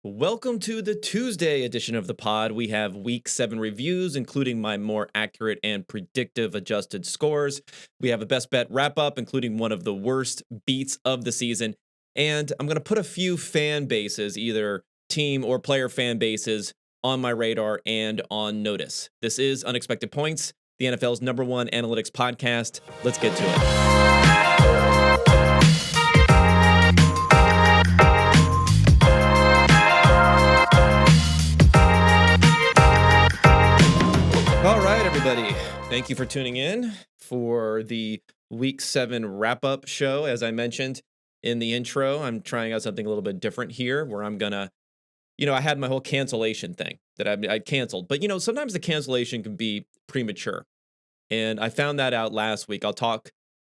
Welcome to the Tuesday edition of the pod. We have week 7 reviews, including my more accurate and predictive adjusted scores. We have a best bet wrap up, including one of the worst beats of the season. And I'm going to put a few fan bases, either team or player fan bases, on my radar and on notice. This is Unexpected Points, the NFL's #1 analytics podcast. Let's get to it. All right, everybody. Thank you for tuning in for the Week 7 wrap-up show. As I mentioned in the intro, I'm trying out something a little bit different here where I'm going to, I had my whole cancellation thing that I canceled. But, sometimes the cancellation can be premature. And I found that out last week. I'll talk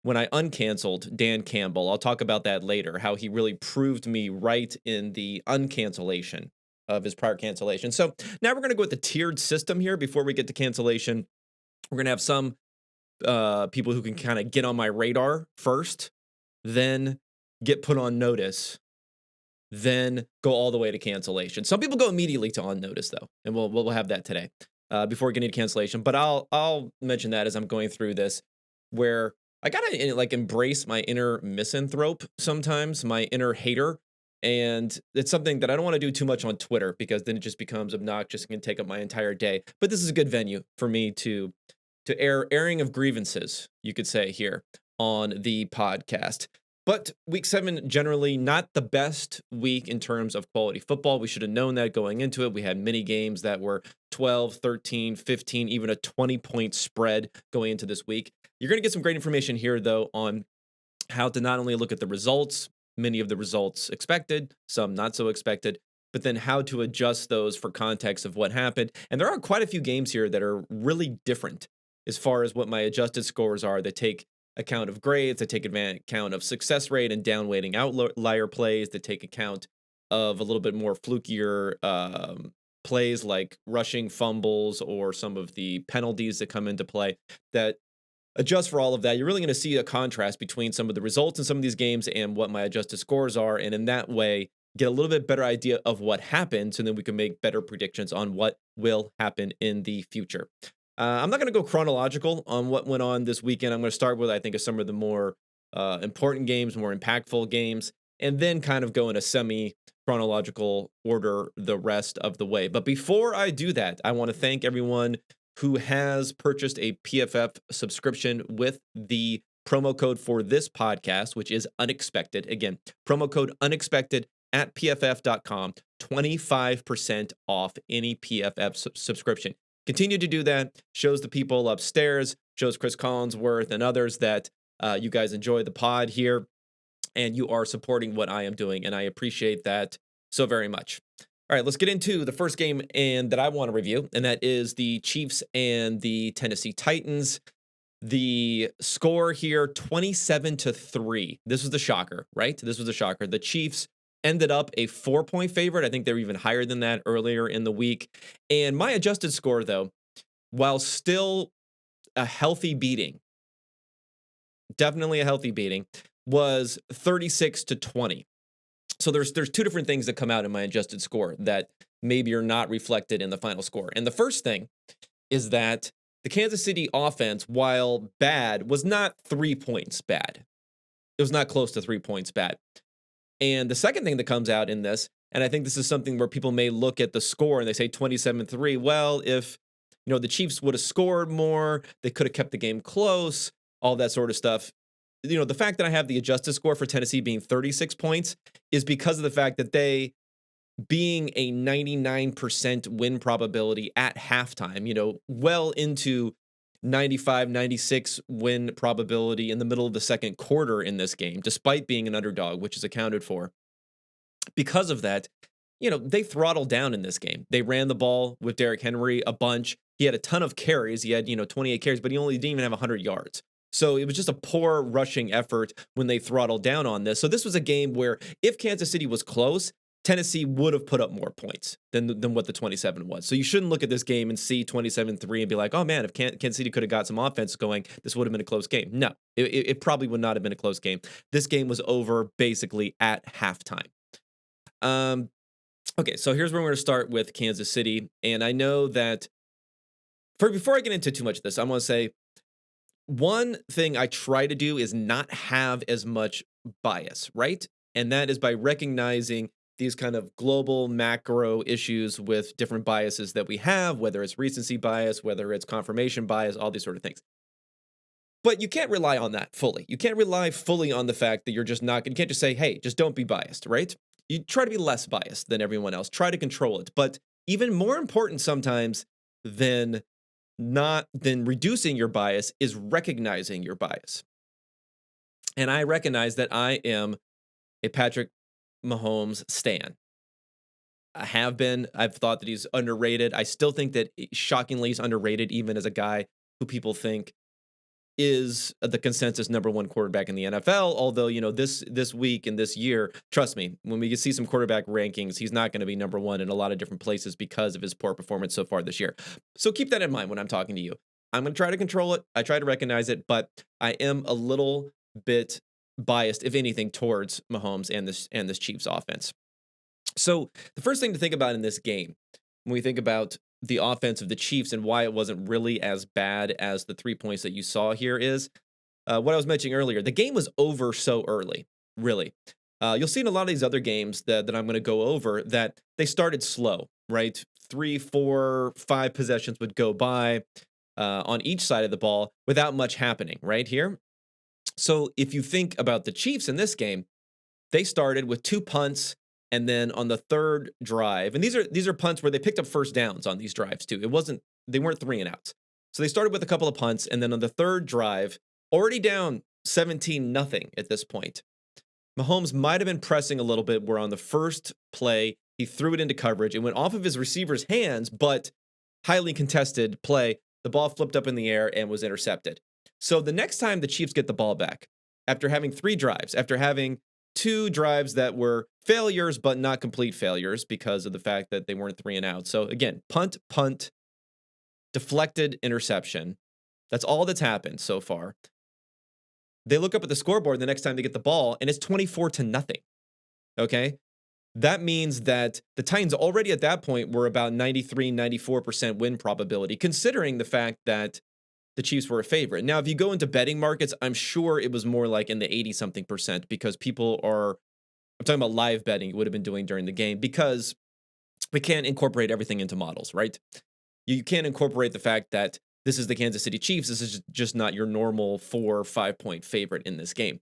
when I uncanceled Dan Campbell. I'll talk about that later, how he really proved me right in the uncancellation of his prior cancellation. So now we're going to go with the tiered system here before we get to cancellation. We're going to have some people who can kind of get on my radar first, then get put on notice, then go all the way to cancellation. Some people go immediately to on notice, though, and we'll have that today before we get into cancellation. But I'll mention that as I'm going through this, where I gotta embrace my inner misanthrope sometimes, my inner hater. And it's something that I don't want to do too much on Twitter because then it just becomes obnoxious and can take up my entire day. But this is a good venue for me to airing of grievances, you could say, here on the podcast. But week 7, generally not the best week in terms of quality football. We should have known that going into it. We had many games that were 12, 13, 15, even a 20-point spread going into this week. You're going to get some great information here, though, on how to not only look at the results, many of the results expected, some not so expected, but then how to adjust those for context of what happened. And there are quite a few games here that are really different as far as what my adjusted scores are that take account of grades, that take account of success rate and downweighting outlier plays, that take account of a little bit more flukier plays like rushing fumbles or some of the penalties that come into play that adjust for all of that. You're really going to see a contrast between some of the results in some of these games and what my adjusted scores are. And in that way, get a little bit better idea of what happened. So then we can make better predictions on what will happen in the future. I'm not going to go chronological on what went on this weekend. I'm going to start with, I think, some of the more important games, more impactful games, and then kind of go in a semi-chronological order the rest of the way. But before I do that, I want to thank everyone who has purchased a PFF subscription with the promo code for this podcast, which is Unexpected. Again, promo code Unexpected at PFF.com, 25% off any PFF subscription. Continue to do that. Shows the people upstairs, shows Chris Collinsworth and others that you guys enjoy the pod here, and you are supporting what I am doing, and I appreciate that so very much. All right, let's get into the first game that I want to review, and that is the Chiefs and the Tennessee Titans. The score here, 27-3. This was the shocker, right? This was the shocker. The Chiefs ended up a 4-point favorite. I think they were even higher than that earlier in the week. And my adjusted score, though, while still a healthy beating, definitely a healthy beating, was 36-20. So there's two different things that come out in my adjusted score that maybe are not reflected in the final score. And the first thing is that the Kansas City offense, while bad, was not 3 points bad. It was not close to 3 points bad. And the second thing that comes out in this, and I think this is something where people may look at the score and they say 27-3. Well, if the Chiefs would have scored more, they could have kept the game close, all that sort of stuff. The fact that I have the adjusted score for Tennessee being 36 points is because of the fact that they, being a 99% win probability at halftime, well into 95, 96 win probability in the middle of the second quarter in this game, despite being an underdog, which is accounted for. Because of that, they throttled down in this game. They ran the ball with Derrick Henry a bunch. He had a ton of carries. He had, 28 carries, but he didn't even have 100 yards. So it was just a poor rushing effort when they throttled down on this. So this was a game where if Kansas City was close, Tennessee would have put up more points than what the 27 was. So you shouldn't look at this game and see 27-3 and be like, oh man, if Kansas City could have got some offense going, this would have been a close game. No, it probably would not have been a close game. This game was over basically at halftime. Okay, so here's where we're going to start with Kansas City. And I know that before I get into too much of this, I want to say one thing I try to do is not have as much bias, right? And that is by recognizing these kind of global macro issues with different biases that we have, whether it's recency bias, whether it's confirmation bias, all these sort of things. But you can't rely on that fully. You can't rely fully on the fact that you're just not, you can't just say, hey, just don't be biased, right? You try to be less biased than everyone else, try to control it. But even more important sometimes than reducing your bias is recognizing your bias. And I recognize that I am a Patrick Mahomes stan. I have been. I've thought that he's underrated. I still think that shockingly he's underrated, even as a guy who people think is the consensus number one quarterback in the NFL. Although, this week and this year, trust me, when we see some quarterback rankings, he's not going to be number one in a lot of different places because of his poor performance so far this year. So keep that in mind when I'm talking to you. I'm going to try to control it. I try to recognize it, but I am a little bit biased, if anything, towards Mahomes and this Chiefs offense. So the first thing to think about in this game, when we think about the offense of the Chiefs and why it wasn't really as bad as the 3 points that you saw here is what I was mentioning earlier. The game was over so early, really. You'll see in a lot of these other games that I'm going to go over that they started slow, right? 3, 4, 5 possessions would go by on each side of the ball without much happening right here. So if you think about the Chiefs in this game, they started with 2 punts. And then on the third drive, and these are punts where they picked up first downs on these drives too. They weren't 3 and outs. So they started with a couple of punts, and then on the third drive, already down 17-0 at this point. Mahomes might have been pressing a little bit, where on the first play, he threw it into coverage. It went off of his receiver's hands, but highly contested play. The ball flipped up in the air and was intercepted. So the next time the Chiefs get the ball back, after having 3 drives, after having 2 drives that were failures, but not complete failures because of the fact that they weren't 3 and out. So again, punt, deflected interception. That's all that's happened so far. They look up at the scoreboard the next time they get the ball, and it's 24-0. Okay? That means that the Titans already at that point were about 93-94% win probability, considering the fact that the Chiefs were a favorite. Now, if you go into betting markets, I'm sure it was more like in the 80-something percent because I'm talking about live betting, you would have been doing during the game because we can't incorporate everything into models, right? You can't incorporate the fact that this is the Kansas City Chiefs. This is just not your normal 4 or 5 point favorite in this game.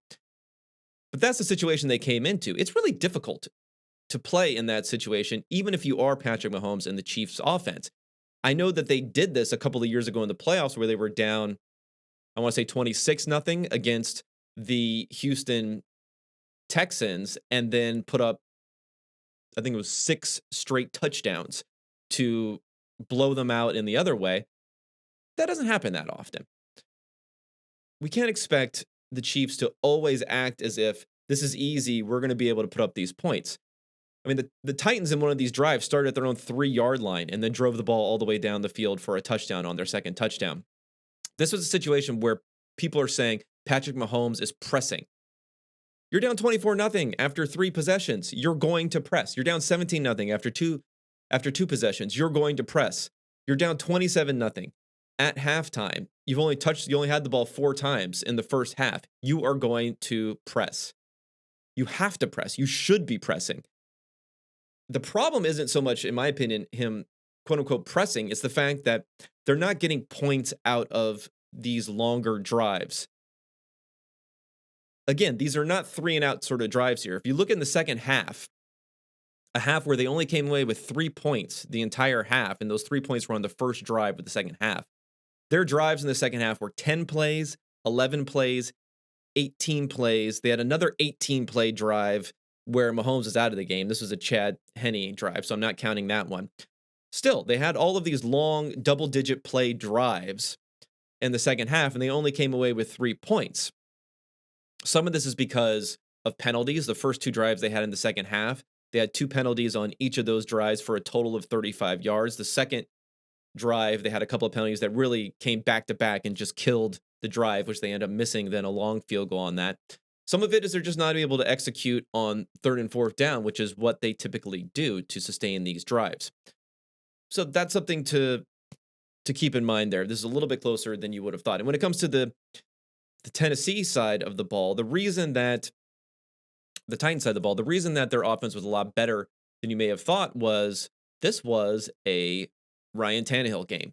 But that's the situation they came into. It's really difficult to play in that situation, even if you are Patrick Mahomes and the Chiefs offense. I know that they did this a couple of years ago in the playoffs where they were down, I want to say 26-0 against the Houston Texans and then put up, I think it was 6 straight touchdowns to blow them out in the other way. That doesn't happen that often. We can't expect the Chiefs to always act as if this is easy, we're going to be able to put up these points. I mean, the Titans in one of these drives started at their own 3-yard line and then drove the ball all the way down the field for a touchdown on their second touchdown. This was a situation where people are saying Patrick Mahomes is pressing. You're down 24-0 after 3 possessions. You're going to press. You're down 17-0 after two possessions. You're going to press. You're down 27-0 at halftime. You only had the ball 4 times in the first half. You are going to press. You have to press. You should be pressing. The problem isn't so much, in my opinion, him quote unquote pressing. It's the fact that they're not getting points out of these longer drives. Again, these are not 3 and out sort of drives here. If you look in the second half, a half where they only came away with 3 points the entire half, and those 3 points were on the first drive of the second half. Their drives in the second half were 10 plays, 11 plays, 18 plays. They had another 18-play drive where Mahomes is out of the game. This was a Chad Henne drive, so I'm not counting that one. Still, they had all of these long double-digit play drives in the second half, and they only came away with 3 points. Some of this is because of penalties. The first 2 drives they had in the second half, they had 2 penalties on each of those drives for a total of 35 yards. The second drive, they had a couple of penalties that really came back to back and just killed the drive, which they ended up missing then a long field goal on that. Some of it is they're just not able to execute on third and fourth down, which is what they typically do to sustain these drives. So that's something to keep in mind there. This is a little bit closer than you would have thought. And when it comes to the Tennessee side of the ball, the reason that the Titans side of the ball, the reason that their offense was a lot better than you may have thought was this was a Ryan Tannehill game,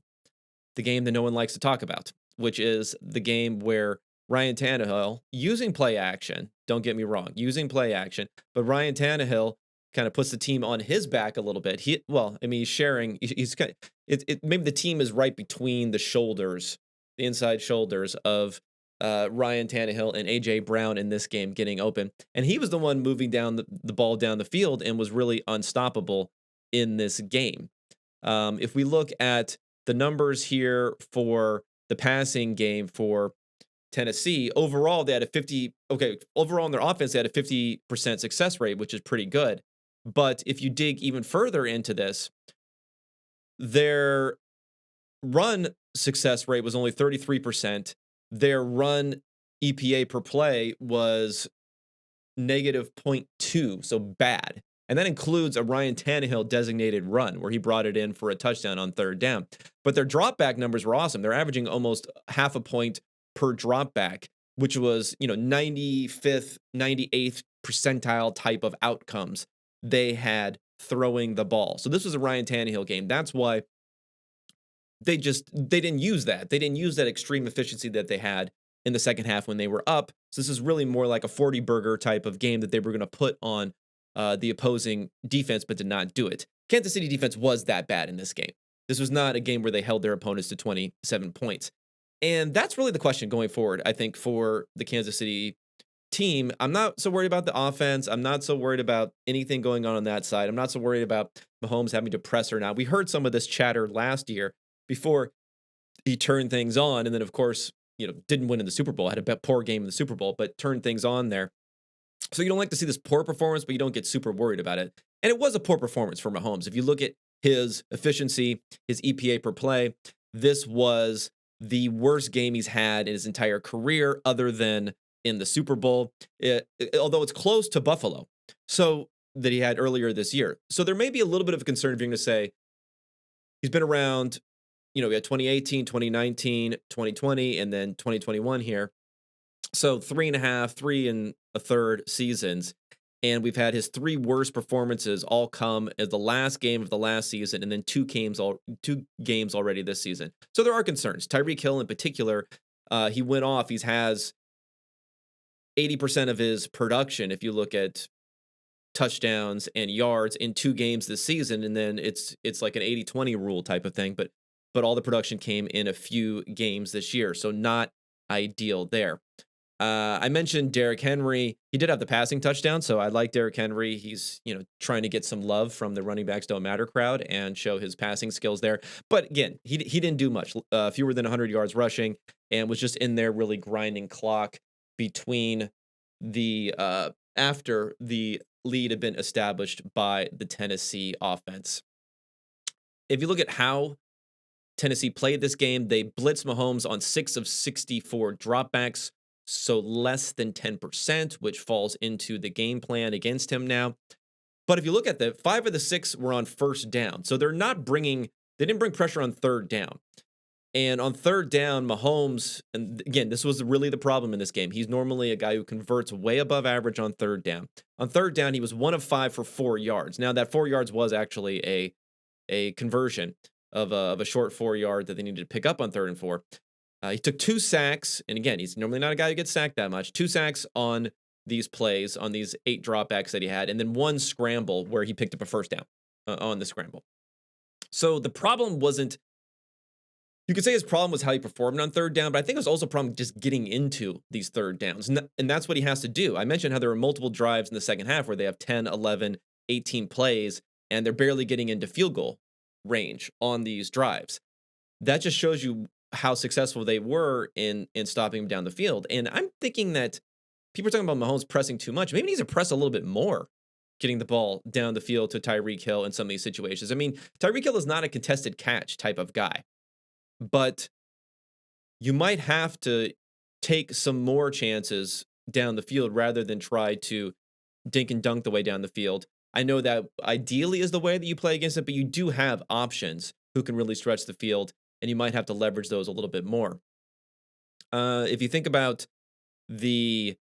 the game that no one likes to talk about, which is the game where Ryan Tannehill using play action, don't get me wrong, using play action, but Ryan Tannehill kind of puts the team on his back a little bit. He's sharing. He's kind of, maybe the team is right between the shoulders, the inside shoulders of Ryan Tannehill and AJ Brown in this game getting open, and he was the one moving down the ball down the field and was really unstoppable in this game. If we look at the numbers here for the passing game for Tennessee, overall they had a 50. Okay, overall in their offense they had a 50% success rate, which is pretty good. But if you dig even further into this, their run success rate was only 33%. Their run EPA per play was negative -0.2, so bad. And that includes a Ryan Tannehill designated run where he brought it in for a touchdown on third down. But their drop back numbers were awesome. They're averaging almost half a point per drop back, which was, 95th, 98th percentile type of outcomes they had throwing the ball. So this was a Ryan Tannehill game. That's why they didn't use that. They didn't use that extreme efficiency that they had in the second half when they were up. So this is really more like a 40 burger type of game that they were going to put on the opposing defense, but did not do it. Kansas City defense was that bad in this game. This was not a game where they held their opponents to 27 points. And that's really the question going forward, I think, for the Kansas City team. I'm not so worried about the offense. I'm not so worried about anything going on that side. I'm not so worried about Mahomes having to press or not. We heard some of this chatter last year before he turned things on. And then, of course, didn't win in the Super Bowl, had a poor game in the Super Bowl, but turned things on there. So you don't like to see this poor performance, but you don't get super worried about it. And it was a poor performance for Mahomes. If you look at his efficiency, his EPA per play, this was the worst game he's had in his entire career other than in the Super Bowl, although it's close to Buffalo, so that he had earlier this year. So there may be a little bit of a concern if you're going to say he's been around, we had 2018, 2019, 2020, and then 2021 here. So 3 3.5 seasons. And we've had his 3 worst performances all come as the last game of the last season, and then 2 games already this season. So there are concerns. Tyreek Hill in particular, he went off. He has 80% of his production, if you look at touchdowns and yards in 2 games this season, and then it's like an 80-20 rule type of thing. But all the production came in a few games this year, so not ideal there. I mentioned Derrick Henry. He did have the passing touchdown, so I like Derrick Henry. He's, trying to get some love from the running backs don't matter crowd and show his passing skills there. But again, he didn't do much, fewer than 100 yards rushing, and was just in there really grinding clock between the after the lead had been established by the Tennessee offense. If you look at how Tennessee played this game, they blitzed Mahomes on 6 of 64 dropbacks, so less than 10%, which falls into the game plan against him now. But if you look at 5 of the 6 were on first down. So they didn't bring pressure on third down. And on third down, Mahomes, and again, this was really the problem in this game. He's normally a guy who converts way above average on third down. On third down, he was 1 of 5 for 4 yards. Now that 4 yards was actually a conversion of a short 4 yard that they needed to pick up on 3rd and 4. He took 2 sacks, and again, he's normally not a guy who gets sacked that much. 2 sacks on these plays, on these 8 dropbacks that he had, and then 1 scramble where he picked up a first down on the scramble. So the problem wasn't, you could say his problem was how he performed on third down, but I think it was also a problem just getting into these third downs, and that's what he has to do. I mentioned how there were multiple drives in the second half where they have 10, 11, 18 plays, and they're barely getting into field goal range on these drives. That just shows you how successful they were in stopping him down the field. And I'm thinking that people are talking about Mahomes pressing too much. Maybe he needs to press a little bit more, getting the ball down the field to Tyreek Hill in some of these situations. I mean, Tyreek Hill is not a contested catch type of guy, but you might have to take some more chances down the field rather than try to dink and dunk the way down the field. I know that ideally is the way that you play against it, but you do have options who can really stretch the field, and you might have to leverage those a little bit more. If you think about the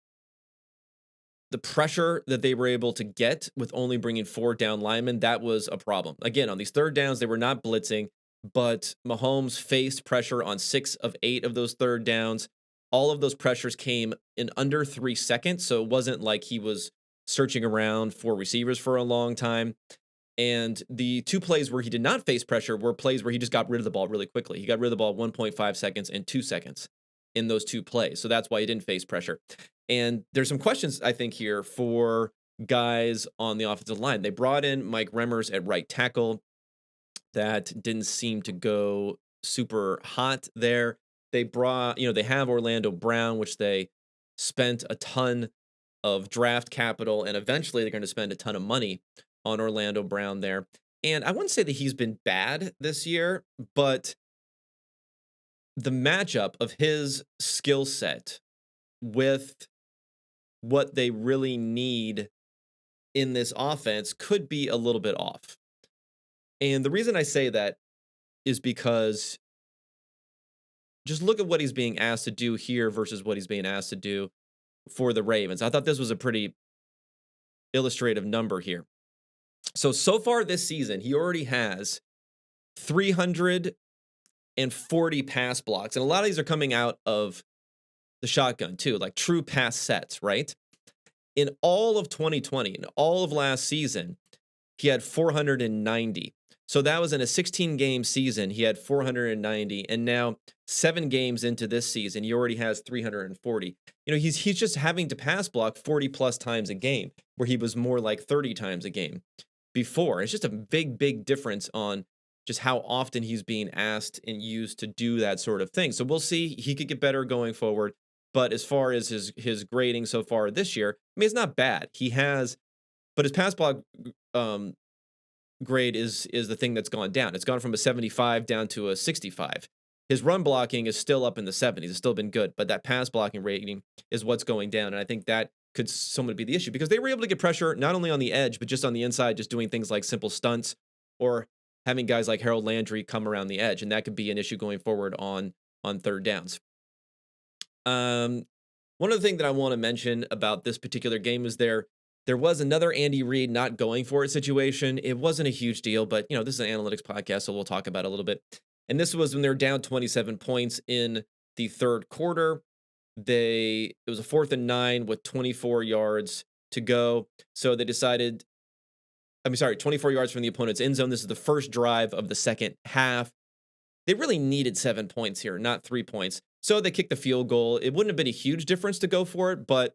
pressure that they were able to get with only bringing 4 down linemen, that was a problem. Again, on these third downs, they were not blitzing, but Mahomes faced pressure on 6 of 8 of those third downs. All of those pressures came in under 3 seconds, so it wasn't like he was searching around for receivers for a long time. And the 2 plays where he did not face pressure were plays where he just got rid of the ball really quickly. He got rid of the ball 1.5 seconds and 2 seconds in those 2 plays. So that's why he didn't face pressure. And there's some questions, I think, here for guys on the offensive line. They brought in Mike Remmers at right tackle. That didn't seem to go super hot there. They have Orlando Brown, which they spent a ton of draft capital, and eventually they're going to spend a ton of money on Orlando Brown there. And I wouldn't say that he's been bad this year, but the matchup of his skill set with what they really need in this offense could be a little bit off. And the reason I say that is because just look at what he's being asked to do here versus what he's being asked to do for the Ravens. I thought this was a pretty illustrative number here. So far this season, he already has 340 pass blocks. And a lot of these are coming out of the shotgun too, like true pass sets, right? In all of 2020, in all of last season, he had 490. So that was in a 16-game season. He had 490, and now 7 games into this season, he already has 340. He's just having to pass block 40 plus times a game, where he was more like 30 times a game before. It's just a big, big difference on just how often he's being asked and used to do that sort of thing. So we'll see. He could get better going forward. But as far as his grading so far this year, I mean, it's not bad. But his pass block grade is the thing that's gone down. It's gone from a 75 down to a 65. His run blocking is still up in the 70s. It's still been good, but that pass blocking rating is what's going down. And I think that could somewhat be the issue, because they were able to get pressure not only on the edge, but just on the inside, just doing things like simple stunts or having guys like Harold Landry come around the edge. And that could be an issue going forward on third downs. One other thing that I want to mention about this particular game is there was another Andy Reid not going for it situation. It wasn't a huge deal, but this is an analytics podcast, so we'll talk about it a little bit. And this was when they were down 27 points in the third quarter. It was a 4th and 9 with 24 yards to go. So they decided, 24 yards from the opponent's end zone. This is the first drive of the second half. They really needed 7 points here, not 3 points. So they kicked the field goal. It wouldn't have been a huge difference to go for it, but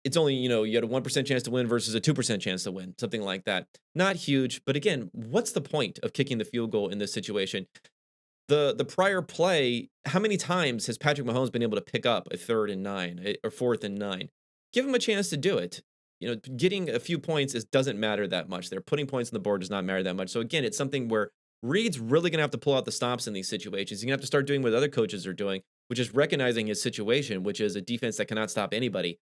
it's only, you had a 1% chance to win versus a 2% chance to win, something like that. Not huge, but again, what's the point of kicking the field goal in this situation? The prior play, how many times has Patrick Mahomes been able to pick up a 3rd and 9 or 4th and 9? Give him a chance to do it. Getting a few points doesn't matter that much. They're putting points on the board does not matter that much. So again, it's something where Reid's really going to have to pull out the stops in these situations. He's going to have to start doing what other coaches are doing, which is recognizing his situation, which is a defense that cannot stop anybody,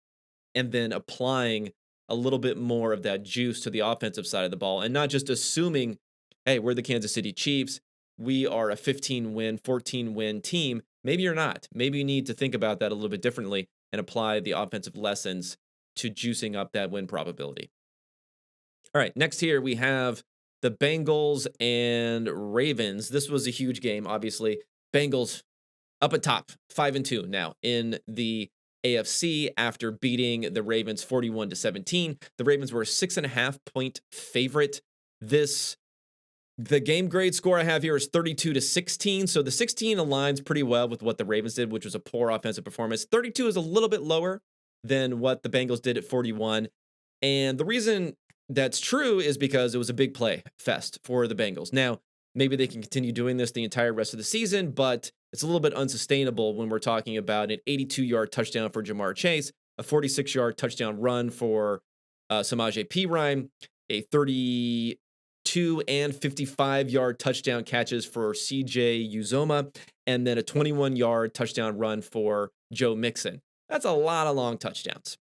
and then applying a little bit more of that juice to the offensive side of the ball, and not just assuming, hey, we're the Kansas City Chiefs. We are a 15-win, 14-win team. Maybe you're not. Maybe you need to think about that a little bit differently and apply the offensive lessons to juicing up that win probability. All right, next here we have the Bengals and Ravens. This was a huge game, obviously. Bengals up at top, 5-2 now in the AFC after beating the Ravens 41-17. The Ravens were a 6.5-point favorite. The game grade score I have here is 32-16. So the 16 aligns pretty well with what the Ravens did, which was a poor offensive performance. 32 is a little bit lower than what the Bengals did at 41. And the reason that's true is because it was a big play fest for the Bengals. Now, maybe they can continue doing this the entire rest of the season, but it's a little bit unsustainable when we're talking about an 82-yard touchdown for Jamar Chase, a 46-yard touchdown run for Samaje Perine, a 32 and 55-yard touchdown catches for CJ Uzoma, and then a 21-yard touchdown run for Joe Mixon. That's a lot of long touchdowns.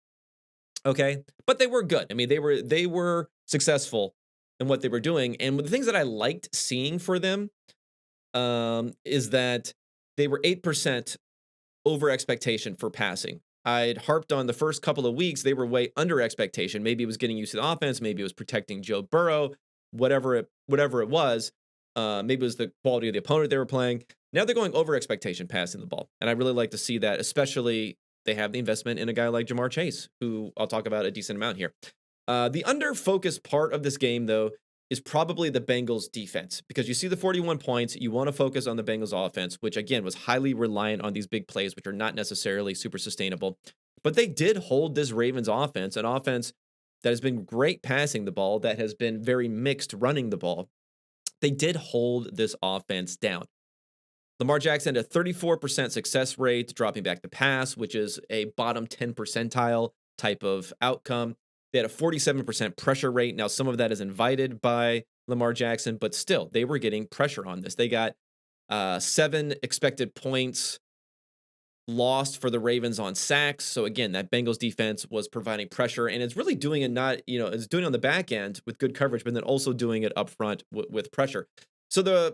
Okay, but they were good. I mean, they were successful in what they were doing, and the things that I liked seeing for them is that they were 8% over expectation for passing. I'd harped on the first couple of weeks, they were way under expectation. Maybe it was getting used to the offense, maybe it was protecting Joe Burrow, whatever it was. Maybe it was the quality of the opponent they were playing. Now they're going over expectation passing the ball. And I really like to see that, especially they have the investment in a guy like Jamar Chase, who I'll talk about a decent amount here. The under focused part of this game, though, is probably the Bengals defense, because you see the 41 points. You want to focus on the Bengals offense, which again was highly reliant on these big plays, which are not necessarily super sustainable. But they did hold this Ravens offense, an offense that has been great passing the ball, that has been very mixed running the ball. They did hold this offense down. Lamar Jackson had a 34% success rate, dropping back the pass, which is a bottom 10 percentile type of outcome. They had a 47% pressure rate. Now, some of that is invited by Lamar Jackson, but still, they were getting pressure on this. They got 7 expected points lost for the Ravens on sacks. So again, that Bengals defense was providing pressure, and it's really doing it it's doing it on the back end with good coverage, but then also doing it up front with pressure. So there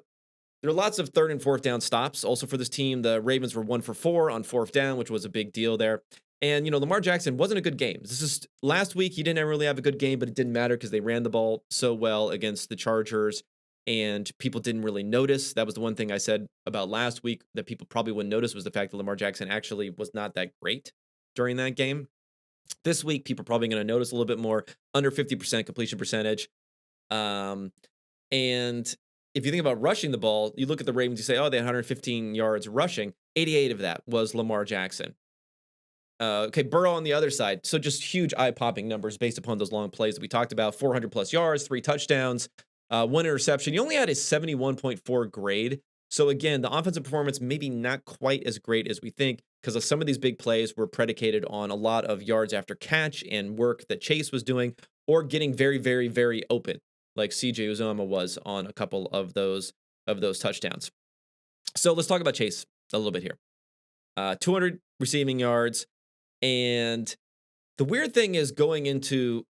are lots of third and fourth down stops also for this team. The Ravens were 1 for 4 on fourth down, which was a big deal there. And, Lamar Jackson wasn't a good game. This is last week. He didn't really have a good game, but it didn't matter because they ran the ball so well against the Chargers, and people didn't really notice. That was the one thing I said about last week that people probably wouldn't notice, was the fact that Lamar Jackson actually was not that great during that game. This week, people are probably going to notice a little bit more, under 50% completion percentage. And if you think about rushing the ball, you look at the Ravens, you say, oh, they had 115 yards rushing. 88 of that was Lamar Jackson. Okay, Burrow on the other side. So just huge eye-popping numbers based upon those long plays that we talked about. 400-plus yards, 3 touchdowns, 1 interception. He only had a 71.4 grade. So again, the offensive performance maybe not quite as great as we think, because of some of these big plays were predicated on a lot of yards after catch and work that Chase was doing, or getting very, very, very open, like CJ Uzomah was on a couple of those touchdowns. So let's talk about Chase a little bit here. 200 receiving yards. And the weird thing is, going into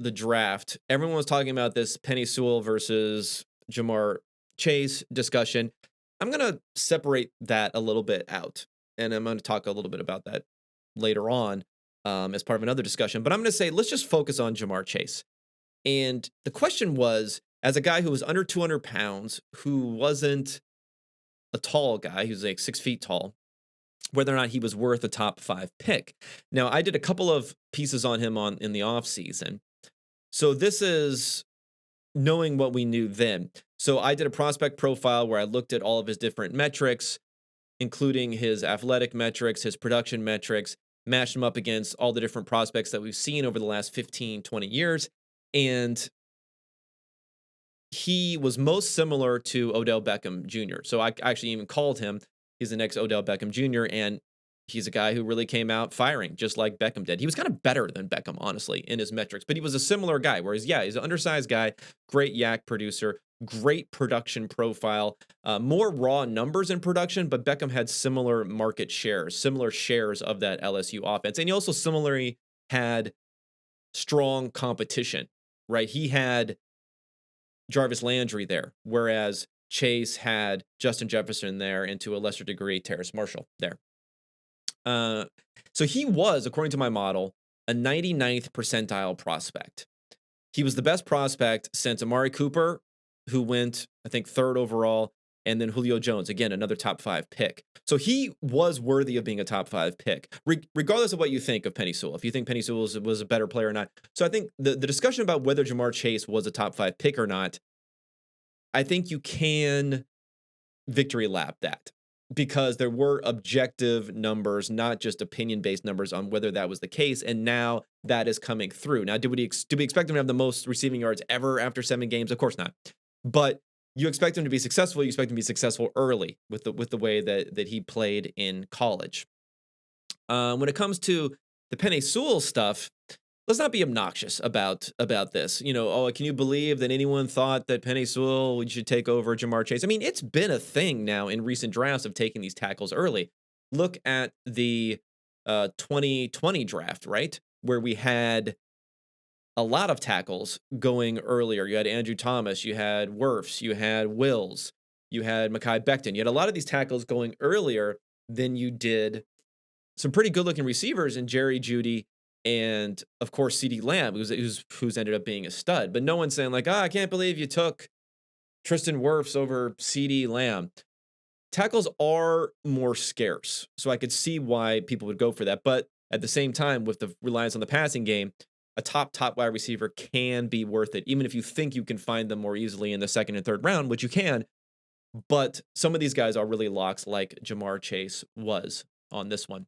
the draft, everyone was talking about this Penei Sewell versus Jamar Chase discussion. I'm going to separate that a little bit out, and I'm going to talk a little bit about that later on as part of another discussion. But I'm going to say, let's just focus on Jamar Chase. And the question was, as a guy who was under 200 pounds, who wasn't a tall guy, he was like 6 feet tall, whether or not he was worth a top 5 pick. Now, I did a couple of pieces on him in the offseason. So this is knowing what we knew then. So I did a prospect profile where I looked at all of his different metrics, including his athletic metrics, his production metrics, matched him up against all the different prospects that we've seen over the last 15, 20 years. And he was most similar to Odell Beckham Jr. So I actually even called him, he's the next Odell Beckham Jr., and he's a guy who really came out firing, just like Beckham did. He was kind of better than Beckham, honestly, in his metrics, but he was a similar guy, whereas, he's an undersized guy, great yak producer, great production profile, more raw numbers in production, but Beckham had similar market shares, similar shares of that LSU offense. And he also similarly had strong competition, right? He had Jarvis Landry there, whereas Chase had Justin Jefferson there, and to a lesser degree, Terrace Marshall there. So he was, according to my model, a 99th percentile prospect. He was the best prospect since Amari Cooper, who went, I think, 3rd overall, and then Julio Jones, again, another top 5 pick. So he was worthy of being a top 5 pick, regardless of what you think of Penei Sewell, if you think Penei Sewell was a better player or not. So I think the discussion about whether Jamar Chase was a top 5 pick or not, I think you can victory lap that, because there were objective numbers, not just opinion-based numbers, on whether that was the case, and now that is coming through. Now, do we expect him to have the most receiving yards ever after 7 games? Of course not. But you expect him to be successful. You expect him to be successful early with the way that he played in college. When it comes to the Penei Sewell stuff, let's not be obnoxious about this. Can you believe that anyone thought that Penei Sewell should take over Jamar Chase? I mean, it's been a thing now in recent drafts of taking these tackles early. Look at the 2020 draft, right? Where we had a lot of tackles going earlier. You had Andrew Thomas, you had Wirfs, you had Wills, you had Mekhi Becton. You had a lot of these tackles going earlier than you did some pretty good-looking receivers in Jerry Jeudy and, of course, CeeDee Lamb, who's ended up being a stud. But no one's saying like, I can't believe you took Tristan Wirfs over CeeDee Lamb. Tackles are more scarce, so I could see why people would go for that. But at the same time, with the reliance on the passing game, a top wide receiver can be worth it, even if you think you can find them more easily in the second and third round, which you can. But some of these guys are really locks, like Jamar Chase was on this one.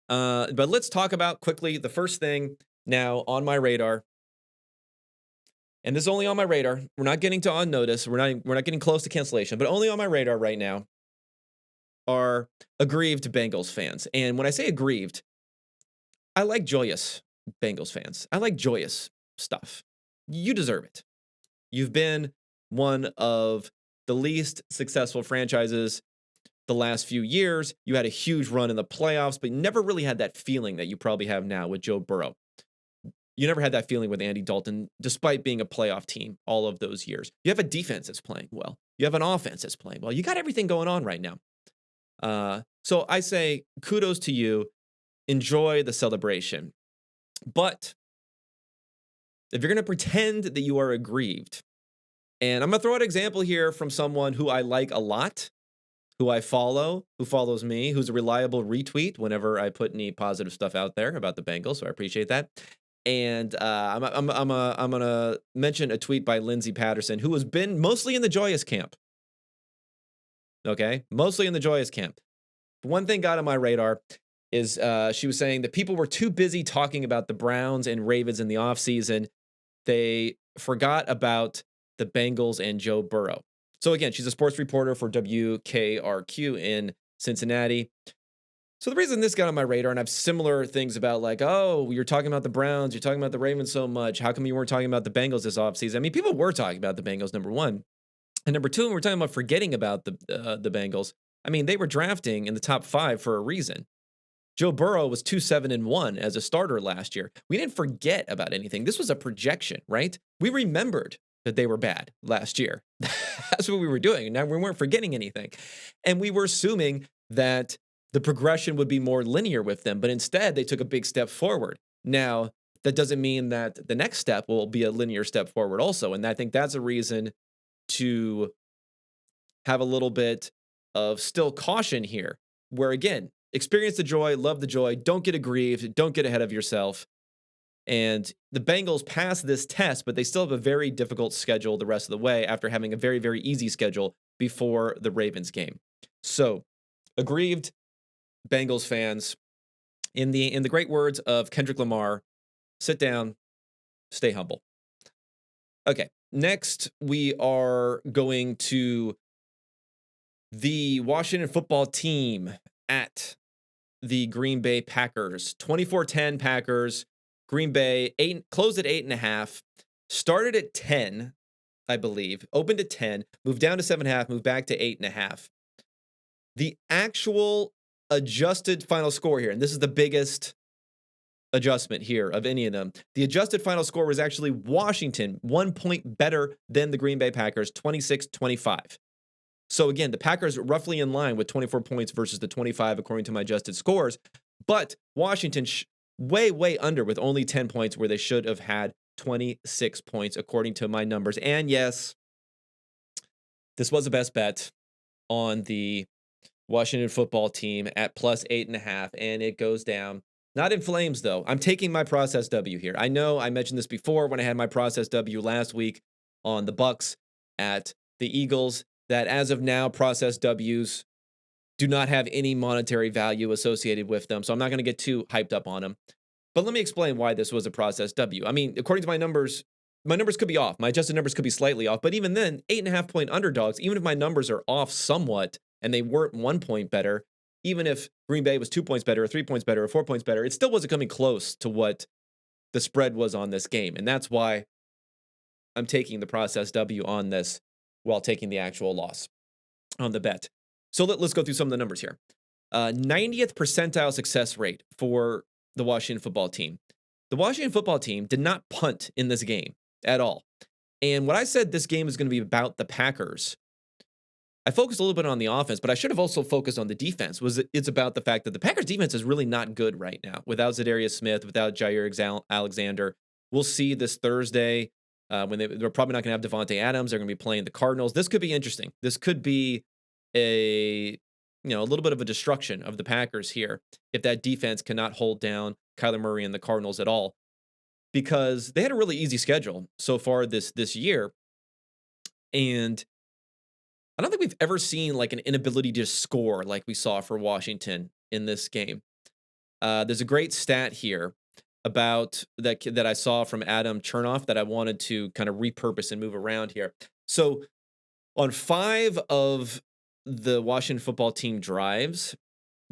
But let's talk about quickly the first thing now on my radar. And this is only on my radar. We're not getting to on notice. We're not getting close to cancellation, but only on my radar right now are aggrieved Bengals fans. And when I say aggrieved, I like joyous Bengals fans. I like joyous stuff. You deserve it. You've been one of the least successful franchises the last few years. You had a huge run in the playoffs, but you never really had that feeling that you probably have now with Joe Burrow. You never had that feeling with Andy Dalton, despite being a playoff team all of those years. You have a defense that's playing well. You have an offense that's playing well. You got everything going on right now. So I say kudos to you. Enjoy the celebration. But if you're going to pretend that you are aggrieved, and I'm going to throw an example here from someone who I like a lot, who I follow, who follows me, who's a reliable retweet whenever I put any positive stuff out there about the Bengals, so I appreciate that. And I'm gonna mention a tweet by Lindsey Patterson, who has been mostly in the joyous camp. Okay, mostly in the joyous camp. One thing got on my radar is she was saying that people were too busy talking about the Browns and Ravens in the offseason. They forgot about the Bengals and Joe Burrow. So again, she's a sports reporter for WKRQ in Cincinnati. So the reason this got on my radar, and I have similar things about like, oh, you're talking about the Browns, you're talking about the Ravens so much. How come you weren't talking about the Bengals this offseason? I mean, people were talking about the Bengals, number one. And number two, we're talking about forgetting about the Bengals. I mean, they were drafting in the top 5 for a reason. Joe Burrow was 2-7-1 as a starter last year. We didn't forget about anything. This was a projection, right? We remembered that they were bad last year. That's what we were doing. Now we weren't forgetting anything. And we were assuming that the progression would be more linear with them, but instead they took a big step forward. Now, that doesn't mean that the next step will be a linear step forward also. And I think that's a reason to have a little bit of still caution here, where again, experience the joy, love the joy, don't get aggrieved, don't get ahead of yourself. And the Bengals passed this test, but they still have a very difficult schedule the rest of the way after having a very, very easy schedule before the Ravens game. So, aggrieved Bengals fans, in the great words of Kendrick Lamar, sit down, stay humble. Okay, next we are going to the Washington football team at the Green Bay Packers. 24-10 Packers. Green Bay closed at 8.5, started at 10, I believe, opened at 10, moved down to 7.5, moved back to 8.5. The actual adjusted final score here, and this is the biggest adjustment here of any of them. The adjusted final score was actually Washington, 1 point better than the Green Bay Packers, 26-25. So again, the Packers are roughly in line with 24 points versus the 25 according to my adjusted scores, but Washington way under with only 10 points where they should have had 26 points according to my numbers. And yes, this was the best bet on the Washington football team at plus 8.5, and it goes down. Not in flames, though. I'm taking my process W here. I know I mentioned this before when I had my process W last week on the Bucs at the Eagles, that as of now, process Ws do not have any monetary value associated with them, so I'm not going to get too hyped up on them. But let me explain why this was a process W. I mean, according to my numbers could be off. My adjusted numbers could be slightly off, but even then, 8.5 point underdogs, even if my numbers are off somewhat and they weren't 1 point better, even if Green Bay was 2 points better or 3 points better or 4 points better, it still wasn't coming close to what the spread was on this game. And that's why I'm taking the process W on this while taking the actual loss on the bet. So let's go through some of the numbers here. 90th percentile success rate for the Washington football team. The Washington football team did not punt in this game at all. And when I said this game is going to be about the Packers, I focused a little bit on the offense, but I should have also focused on the defense. It's about the fact that the Packers defense is really not good right now. Without Zadarius Smith, without Jair Alexander. We'll see this Thursday when they're probably not going to have Devontae Adams. They're going to be playing the Cardinals. This could be interesting. This could be a little bit of a destruction of the Packers here if that defense cannot hold down Kyler Murray and the Cardinals at all, because they had a really easy schedule so far this year, and I don't think we've ever seen like an inability to score like we saw for Washington in this game. There's a great stat here about that I saw from Adam Chernoff that I wanted to kind of repurpose and move around here. So on 5 of the Washington football team drives,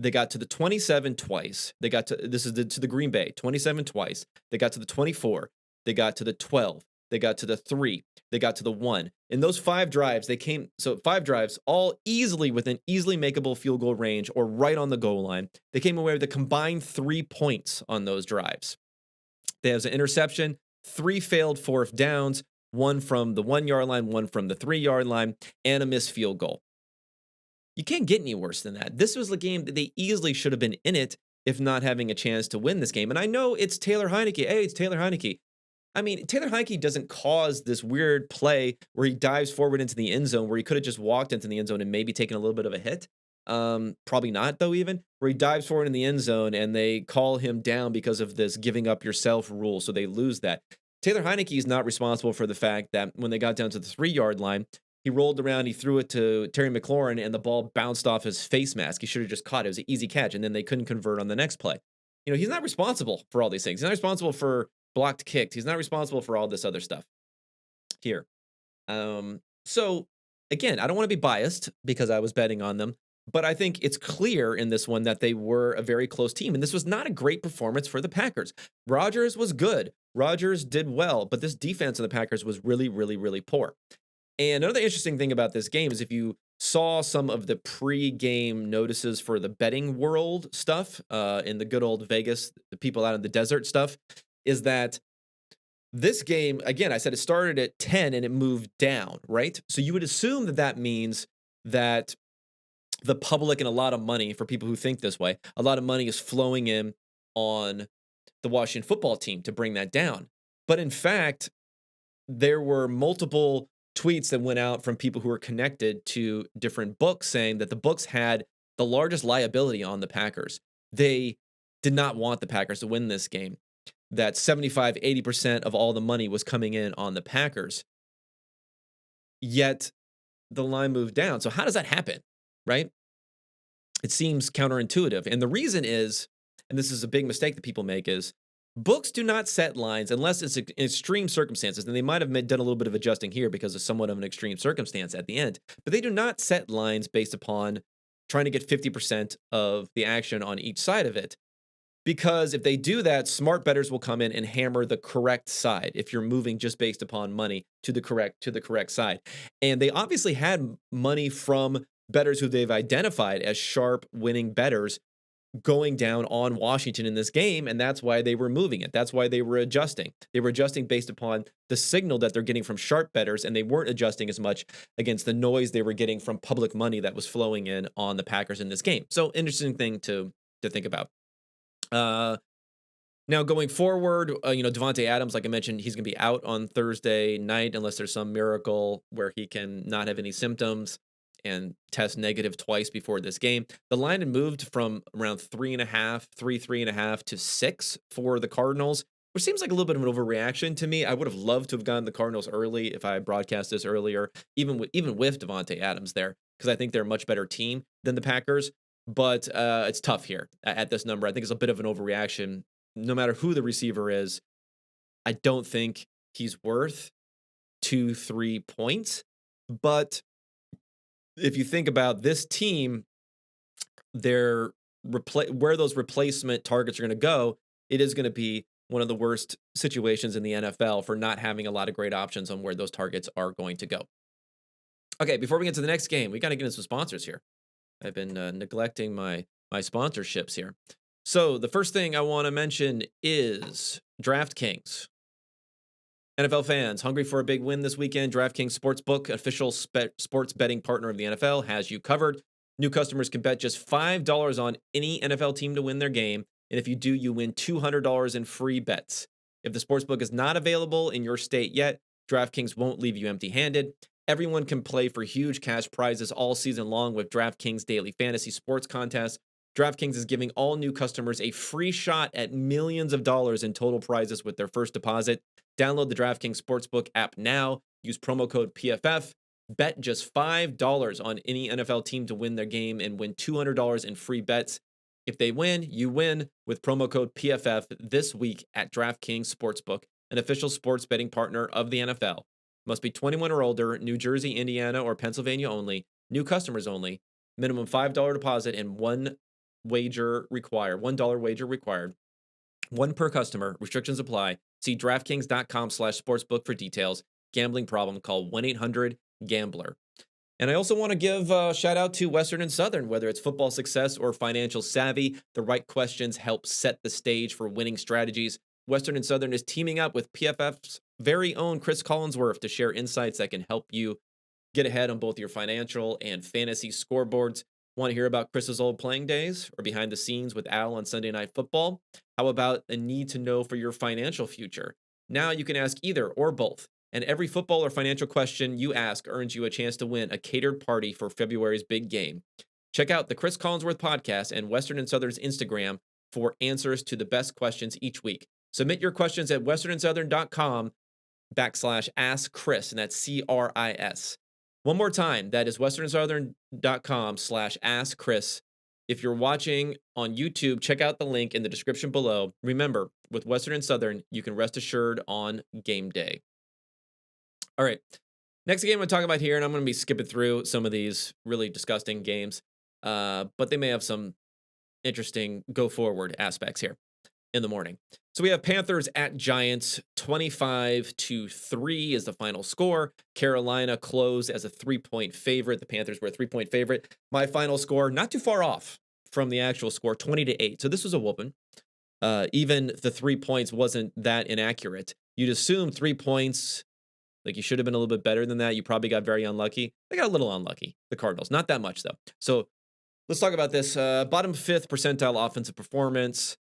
they got to the 27 twice. They got to to the Green Bay 27 twice. They got to the 24. They got to the 12. They got to the 3. They got to the 1. In those 5 drives, 5 drives, all within easily makeable field goal range or right on the goal line. They came away with a combined 3 points on those drives. They have an interception, 3 failed fourth downs, 1 from the 1-yard line, 1 from the 3-yard line, and a missed field goal. You can't get any worse than that. This was the game that they easily should have been in it, if not having a chance to win this game. And I know it's Taylor Heinicke. Hey, it's Taylor Heinicke. I mean, Taylor Heinicke doesn't cause this weird play where he dives forward into the end zone where he could have just walked into the end zone and maybe taken a little bit of a hit. Probably not, though, even where he dives forward in the end zone and they call him down because of this giving up yourself rule. So they lose that. Taylor Heinicke is not responsible for the fact that when they got down to the 3-yard line, he rolled around, he threw it to Terry McLaurin, and the ball bounced off his face mask. He should have just caught it. It was an easy catch, and then they couldn't convert on the next play. He's not responsible for all these things. He's not responsible for blocked kicks. He's not responsible for all this other stuff here. So, again, I don't want to be biased because I was betting on them, but I think it's clear in this one that they were a very close team, and this was not a great performance for the Packers. Rodgers was good. Rodgers did well, but this defense of the Packers was really, really, really poor. And another interesting thing about this game is if you saw some of the pre-game notices for the betting world stuff in the good old Vegas, the people out in the desert stuff, is that this game, again, I said it started at 10 and it moved down, right? So you would assume that that means that the public and a lot of money, for people who think this way, a lot of money is flowing in on the Washington football team to bring that down. But in fact, there were multiple tweets that went out from people who were connected to different books saying that the books had the largest liability on the Packers. They did not want the Packers to win this game. That 75-80% of all the money was coming in on the Packers. Yet the line moved down. So how does that happen, right? It seems counterintuitive. And the reason is, and this is a big mistake that people make, is books do not set lines unless it's extreme circumstances. And they might have done a little bit of adjusting here because of somewhat of an extreme circumstance at the end. But they do not set lines based upon trying to get 50% of the action on each side of it. Because if they do that, smart bettors will come in and hammer the correct side if you're moving just based upon money to the correct side. And they obviously had money from bettors who they've identified as sharp winning bettors going down on Washington in this game, and that's why they were moving it. That's why they were adjusting. They were adjusting based upon the signal that they're getting from sharp bettors, and they weren't adjusting as much against the noise they were getting from public money that was flowing in on the Packers in this game. So interesting thing to think about. Now going forward, Devontae Adams, like I mentioned, he's going to be out on Thursday night unless there's some miracle where he can not have any symptoms and test negative twice before this game. The line had moved from around 3.5 to 6 for the Cardinals, which seems like a little bit of an overreaction to me. I would have loved to have gotten the Cardinals early if I broadcast this earlier, even with Devontae Adams there, because I think they're a much better team than the Packers. But it's tough here at this number. I think it's a bit of an overreaction. No matter who the receiver is, I don't think he's worth 2-3 points. But if you think about this team, where those replacement targets are going to go, it is going to be one of the worst situations in the NFL for not having a lot of great options on where those targets are going to go. Okay, before we get to the next game, we got to get into some sponsors here. I've been neglecting my my sponsorships here. So the first thing I want to mention is DraftKings. NFL fans hungry for a big win this weekend? DraftKings Sportsbook, official sports betting partner of the NFL, has you covered. New customers can bet just $5 on any NFL team to win their game, and if you do, you win $200 in free bets. If the sportsbook is not available in your state yet, DraftKings won't leave you empty-handed. Everyone can play for huge cash prizes all season long with DraftKings Daily Fantasy Sports Contest. DraftKings is giving all new customers a free shot at millions of dollars in total prizes with their first deposit. Download the DraftKings Sportsbook app now. Use promo code PFF. Bet just $5 on any NFL team to win their game and win $200 in free bets. If they win, you win with promo code PFF this week at DraftKings Sportsbook, an official sports betting partner of the NFL. Must be 21 or older, New Jersey, Indiana, or Pennsylvania only. New customers only. Minimum $5 deposit and $1 wager required. $1 wager required. One per customer. Restrictions apply. See DraftKings.com/sportsbook for details. Gambling problem? Call 1-800-GAMBLER. And I also want to give a shout out to Western and Southern. Whether it's football success or financial savvy, the right questions help set the stage for winning strategies. Western and Southern is teaming up with PFF's very own Chris Collinsworth to share insights that can help you get ahead on both your financial and fantasy scoreboards. Want to hear about Chris's old playing days or behind the scenes with Al on Sunday Night Football? How about a need to know for your financial future? Now you can ask either or both. And every football or financial question you ask earns you a chance to win a catered party for February's big game. Check out the Chris Collinsworth podcast and Western and Southern's Instagram for answers to the best questions each week. Submit your questions at westernsouthern.com/askchris, and that's CRIS. One more time, that is westernsouthern.com/askchris. If you're watching on YouTube, check out the link in the description below. Remember, with Western and Southern, you can rest assured on game day. All right, next game I'm going to talk about here, and I'm going to be skipping through some of these really disgusting games, but they may have some interesting go-forward aspects here in the morning. So we have Panthers at Giants. 25-3 is the final score. Carolina closed as a 3-point favorite. The Panthers were a 3-point favorite. My final score, not too far off from the actual score, 20-8. So this was a whooping. Even the 3 points wasn't that inaccurate. You'd assume 3 points, like you should have been a little bit better than that. You probably got very unlucky. They got a little unlucky, the Cardinals. Not that much, though. So let's talk about this. Bottom 5th percentile offensive performance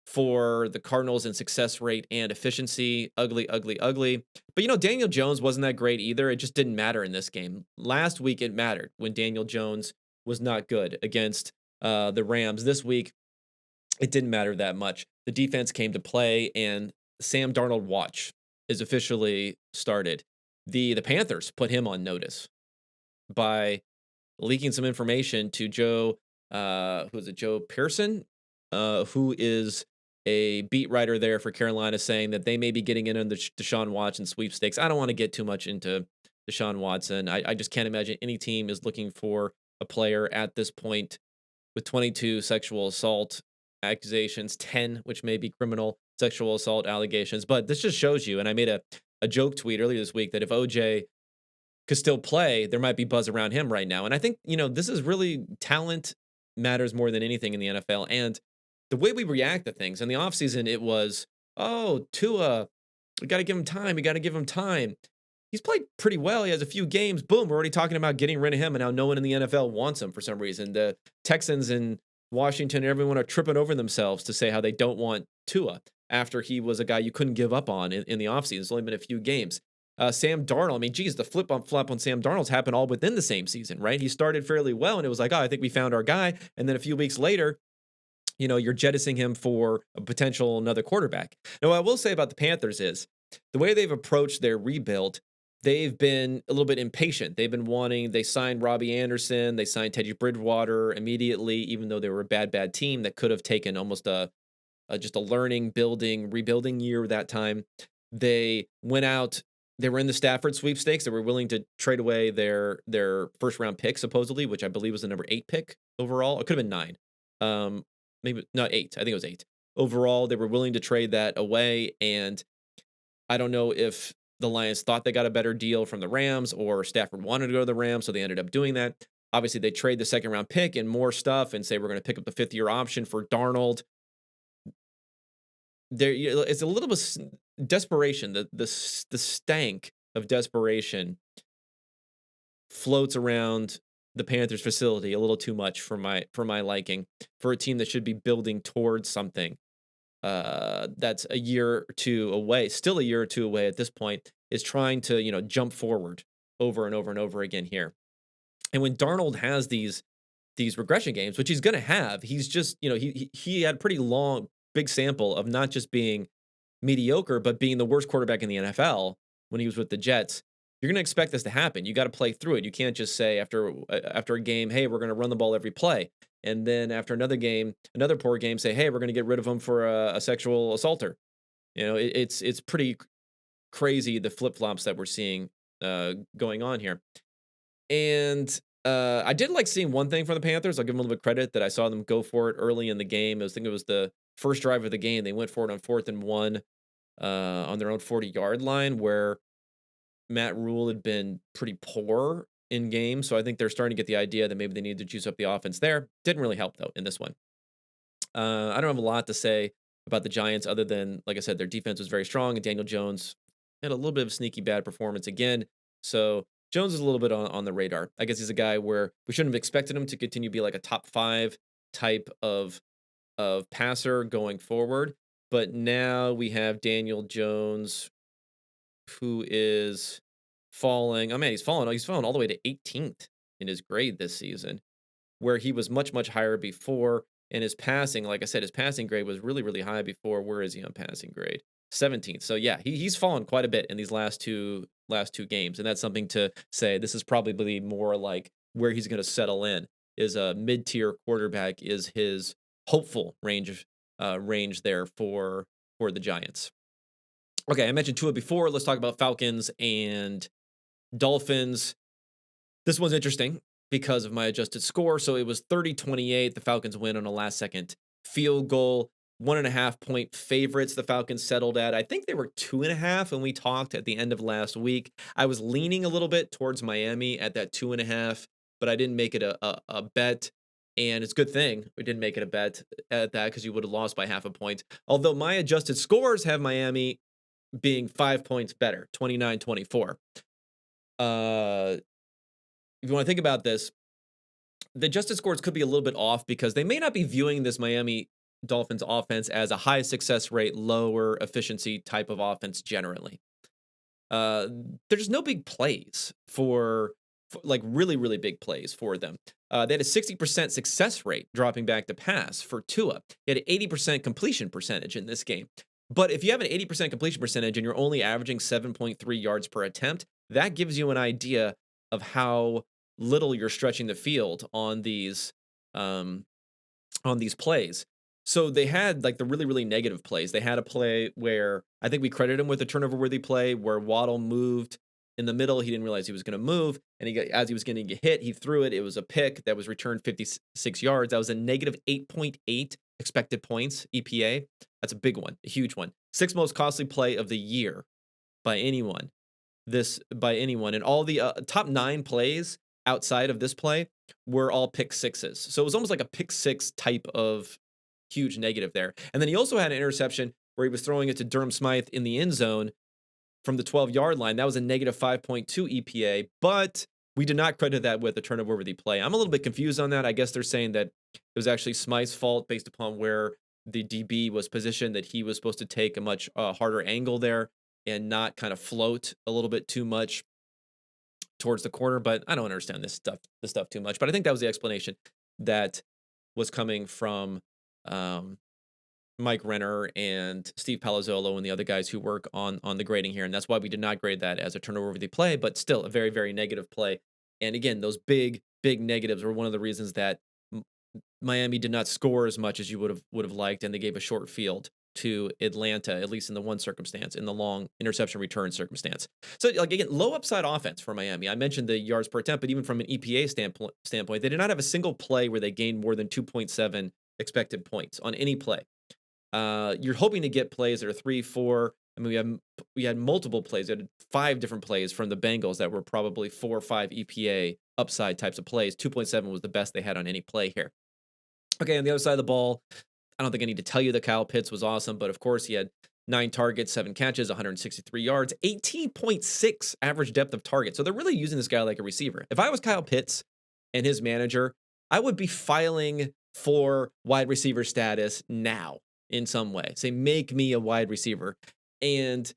for the Cardinals in success rate and efficiency. Ugly, ugly, ugly. But, Daniel Jones wasn't that great either. It just didn't matter in this game. Last week, it mattered when Daniel Jones was not good against the Rams. This week, it didn't matter that much. The defense came to play, and Sam Darnold watch is officially started. The Panthers put him on notice by leaking some information to Joe Pearson, who is a beat writer there for Carolina, saying that they may be getting in on the Deshaun Watson sweepstakes. I don't want to get too much into Deshaun Watson. I just can't imagine any team is looking for a player at this point with 22 sexual assault accusations, 10, which may be criminal sexual assault allegations. But this just shows you, and I made a joke tweet earlier this week, that if OJ could still play, there might be buzz around him right now. And I think, this is really talent matters more than anything in the NFL. And the way we react to things in the offseason, it was, oh, Tua, we got to give him time. We got to give him time. He's played pretty well. He has a few games. Boom, we're already talking about getting rid of him, and now no one in the NFL wants him for some reason. The Texans and Washington and everyone are tripping over themselves to say how they don't want Tua after he was a guy you couldn't give up on in the offseason. It's only been a few games. Sam Darnold, the flip-flop on Sam Darnold's happened all within the same season, right? He started fairly well, and it was like, I think we found our guy. And then a few weeks later, you're jettisoning him for a potential another quarterback. Now, what I will say about the Panthers is the way they've approached their rebuild, they've been a little bit impatient. They signed Robbie Anderson. They signed Teddy Bridgewater immediately, even though they were a bad team that could have taken almost just a learning, rebuilding year that time. They went out. They were in the Stafford sweepstakes. They were willing to trade away their first round pick, supposedly, which I believe was the number 8 pick overall. It could have been 9. Maybe not 8. I think it was 8. Overall, they were willing to trade that away. And I don't know if the Lions thought they got a better deal from the Rams or Stafford wanted to go to the Rams, so they ended up doing that. Obviously, they trade the second round pick and more stuff and say we're going to pick up the 5th-year option for Darnold. It's a little bit desperation. The stank of desperation floats around the Panthers facility a little too much for my liking, for a team that should be building towards something that's a year or two away, still a year or two away at this point, is trying to, jump forward over and over and over again here. And when Darnold has these regression games, which he's going to have, he's just, he had pretty long, big sample of not just being mediocre, but being the worst quarterback in the NFL when he was with the Jets. You're going to expect this to happen. You got to play through it. You can't just say after a game, hey, we're going to run the ball every play. And then after another game, another poor game, say, hey, we're going to get rid of him for a sexual assaulter. It's pretty crazy, the flip-flops that we're seeing going on here. And I did like seeing one thing from the Panthers. I'll give them a little bit of credit that I saw them go for it early in the game. I think it was the first drive of the game. They went for it on 4th and 1 on their own 40-yard line, where Matt Rule had been pretty poor in game. So I think they're starting to get the idea that maybe they need to juice up the offense there. Didn't really help, though, in this one. I don't have a lot to say about the Giants other than, like I said, their defense was very strong, and Daniel Jones had a little bit of a sneaky bad performance again. So Jones is a little bit on the radar. I guess he's a guy where we shouldn't have expected him to continue to be like a top 5 type of passer going forward. But now we have Daniel Jones, who is falling. Oh man, he's fallen all the way to 18th in his grade this season, where he was much, much higher before. And his passing, like I said, his passing grade was really, really high before. Where is he on passing grade? 17th. So yeah, he's fallen quite a bit in these last two games, and that's something to say. This is probably more like where he's going to settle in. Is a mid-tier quarterback is his hopeful range there for the Giants. Okay, I mentioned Tua before. Let's talk about Falcons and Dolphins. This one's interesting because of my adjusted score. So it was 30-28. The Falcons win on a last-second field goal. 1.5-point favorites the Falcons settled at. I think they were 2.5 when we talked at the end of last week. I was leaning a little bit towards Miami at that 2.5, but I didn't make it a bet. And it's a good thing we didn't make it a bet at that, because you would have lost by 0.5 point. Although my adjusted scores have Miami being 5 points better, 29-24. If you want to think about this, the adjusted scores could be a little bit off because they may not be viewing this Miami Dolphins offense as a high success rate, lower efficiency type of offense generally. There's no big plays for like really, really big plays for them. They had a 60% success rate dropping back to pass for Tua. He had an 80% completion percentage in this game. But if you have an 80% completion percentage and you're only averaging 7.3 yards per attempt, that gives you an idea of how little you're stretching the field on these plays. So they had like the really, really negative plays. They had a play where I think we credit him with a turnover-worthy play where Waddle moved in the middle. He didn't realize he was going to move, and as he was going to get hit, he threw it. It was a pick that was returned 56 yards. That was a negative 8.8 expected points EPA. That's a big one, a huge one. 6th most costly play of the year by anyone. And all the top 9 plays outside of this play were all pick sixes. So it was almost like a pick 6 type of huge negative there. And then he also had an interception where he was throwing it to Durham Smythe in the end zone from the 12-yard line. That was a negative 5.2 EPA, but we did not credit that with a turnover-worthy play. I'm a little bit confused on that. I guess they're saying that it was actually Smythe's fault based upon where the DB was positioned, that he was supposed to take a much harder angle there and not kind of float a little bit too much towards the corner. But I don't understand this stuff too much. But I think that was the explanation that was coming from Mike Renner and Steve Palazzolo and the other guys who work on the grading here. And that's why we did not grade that as a turnover-worthy play, but still a very, very negative play. And again, those big, big negatives were one of the reasons that Miami did not score as much as you would have liked, and they gave a short field to Atlanta, at least in the one circumstance, in the long interception return circumstance. So, like, again, low upside offense for Miami. I mentioned the yards per attempt, but even from an EPA standpoint, they did not have a single play where they gained more than 2.7 expected points on any play. You're hoping to get plays that are 3, 4. I mean, we had multiple plays. We had 5 different plays from the Bengals that were probably 4 or 5 EPA upside types of plays. 2.7 was the best they had on any play here. Okay, on the other side of the ball, I don't think I need to tell you that Kyle Pitts was awesome, but of course he had 9 targets, 7 catches, 163 yards, 18.6 average depth of target. So they're really using this guy like a receiver. If I was Kyle Pitts and his manager, I would be filing for wide receiver status now in some way. Say, make me a wide receiver. And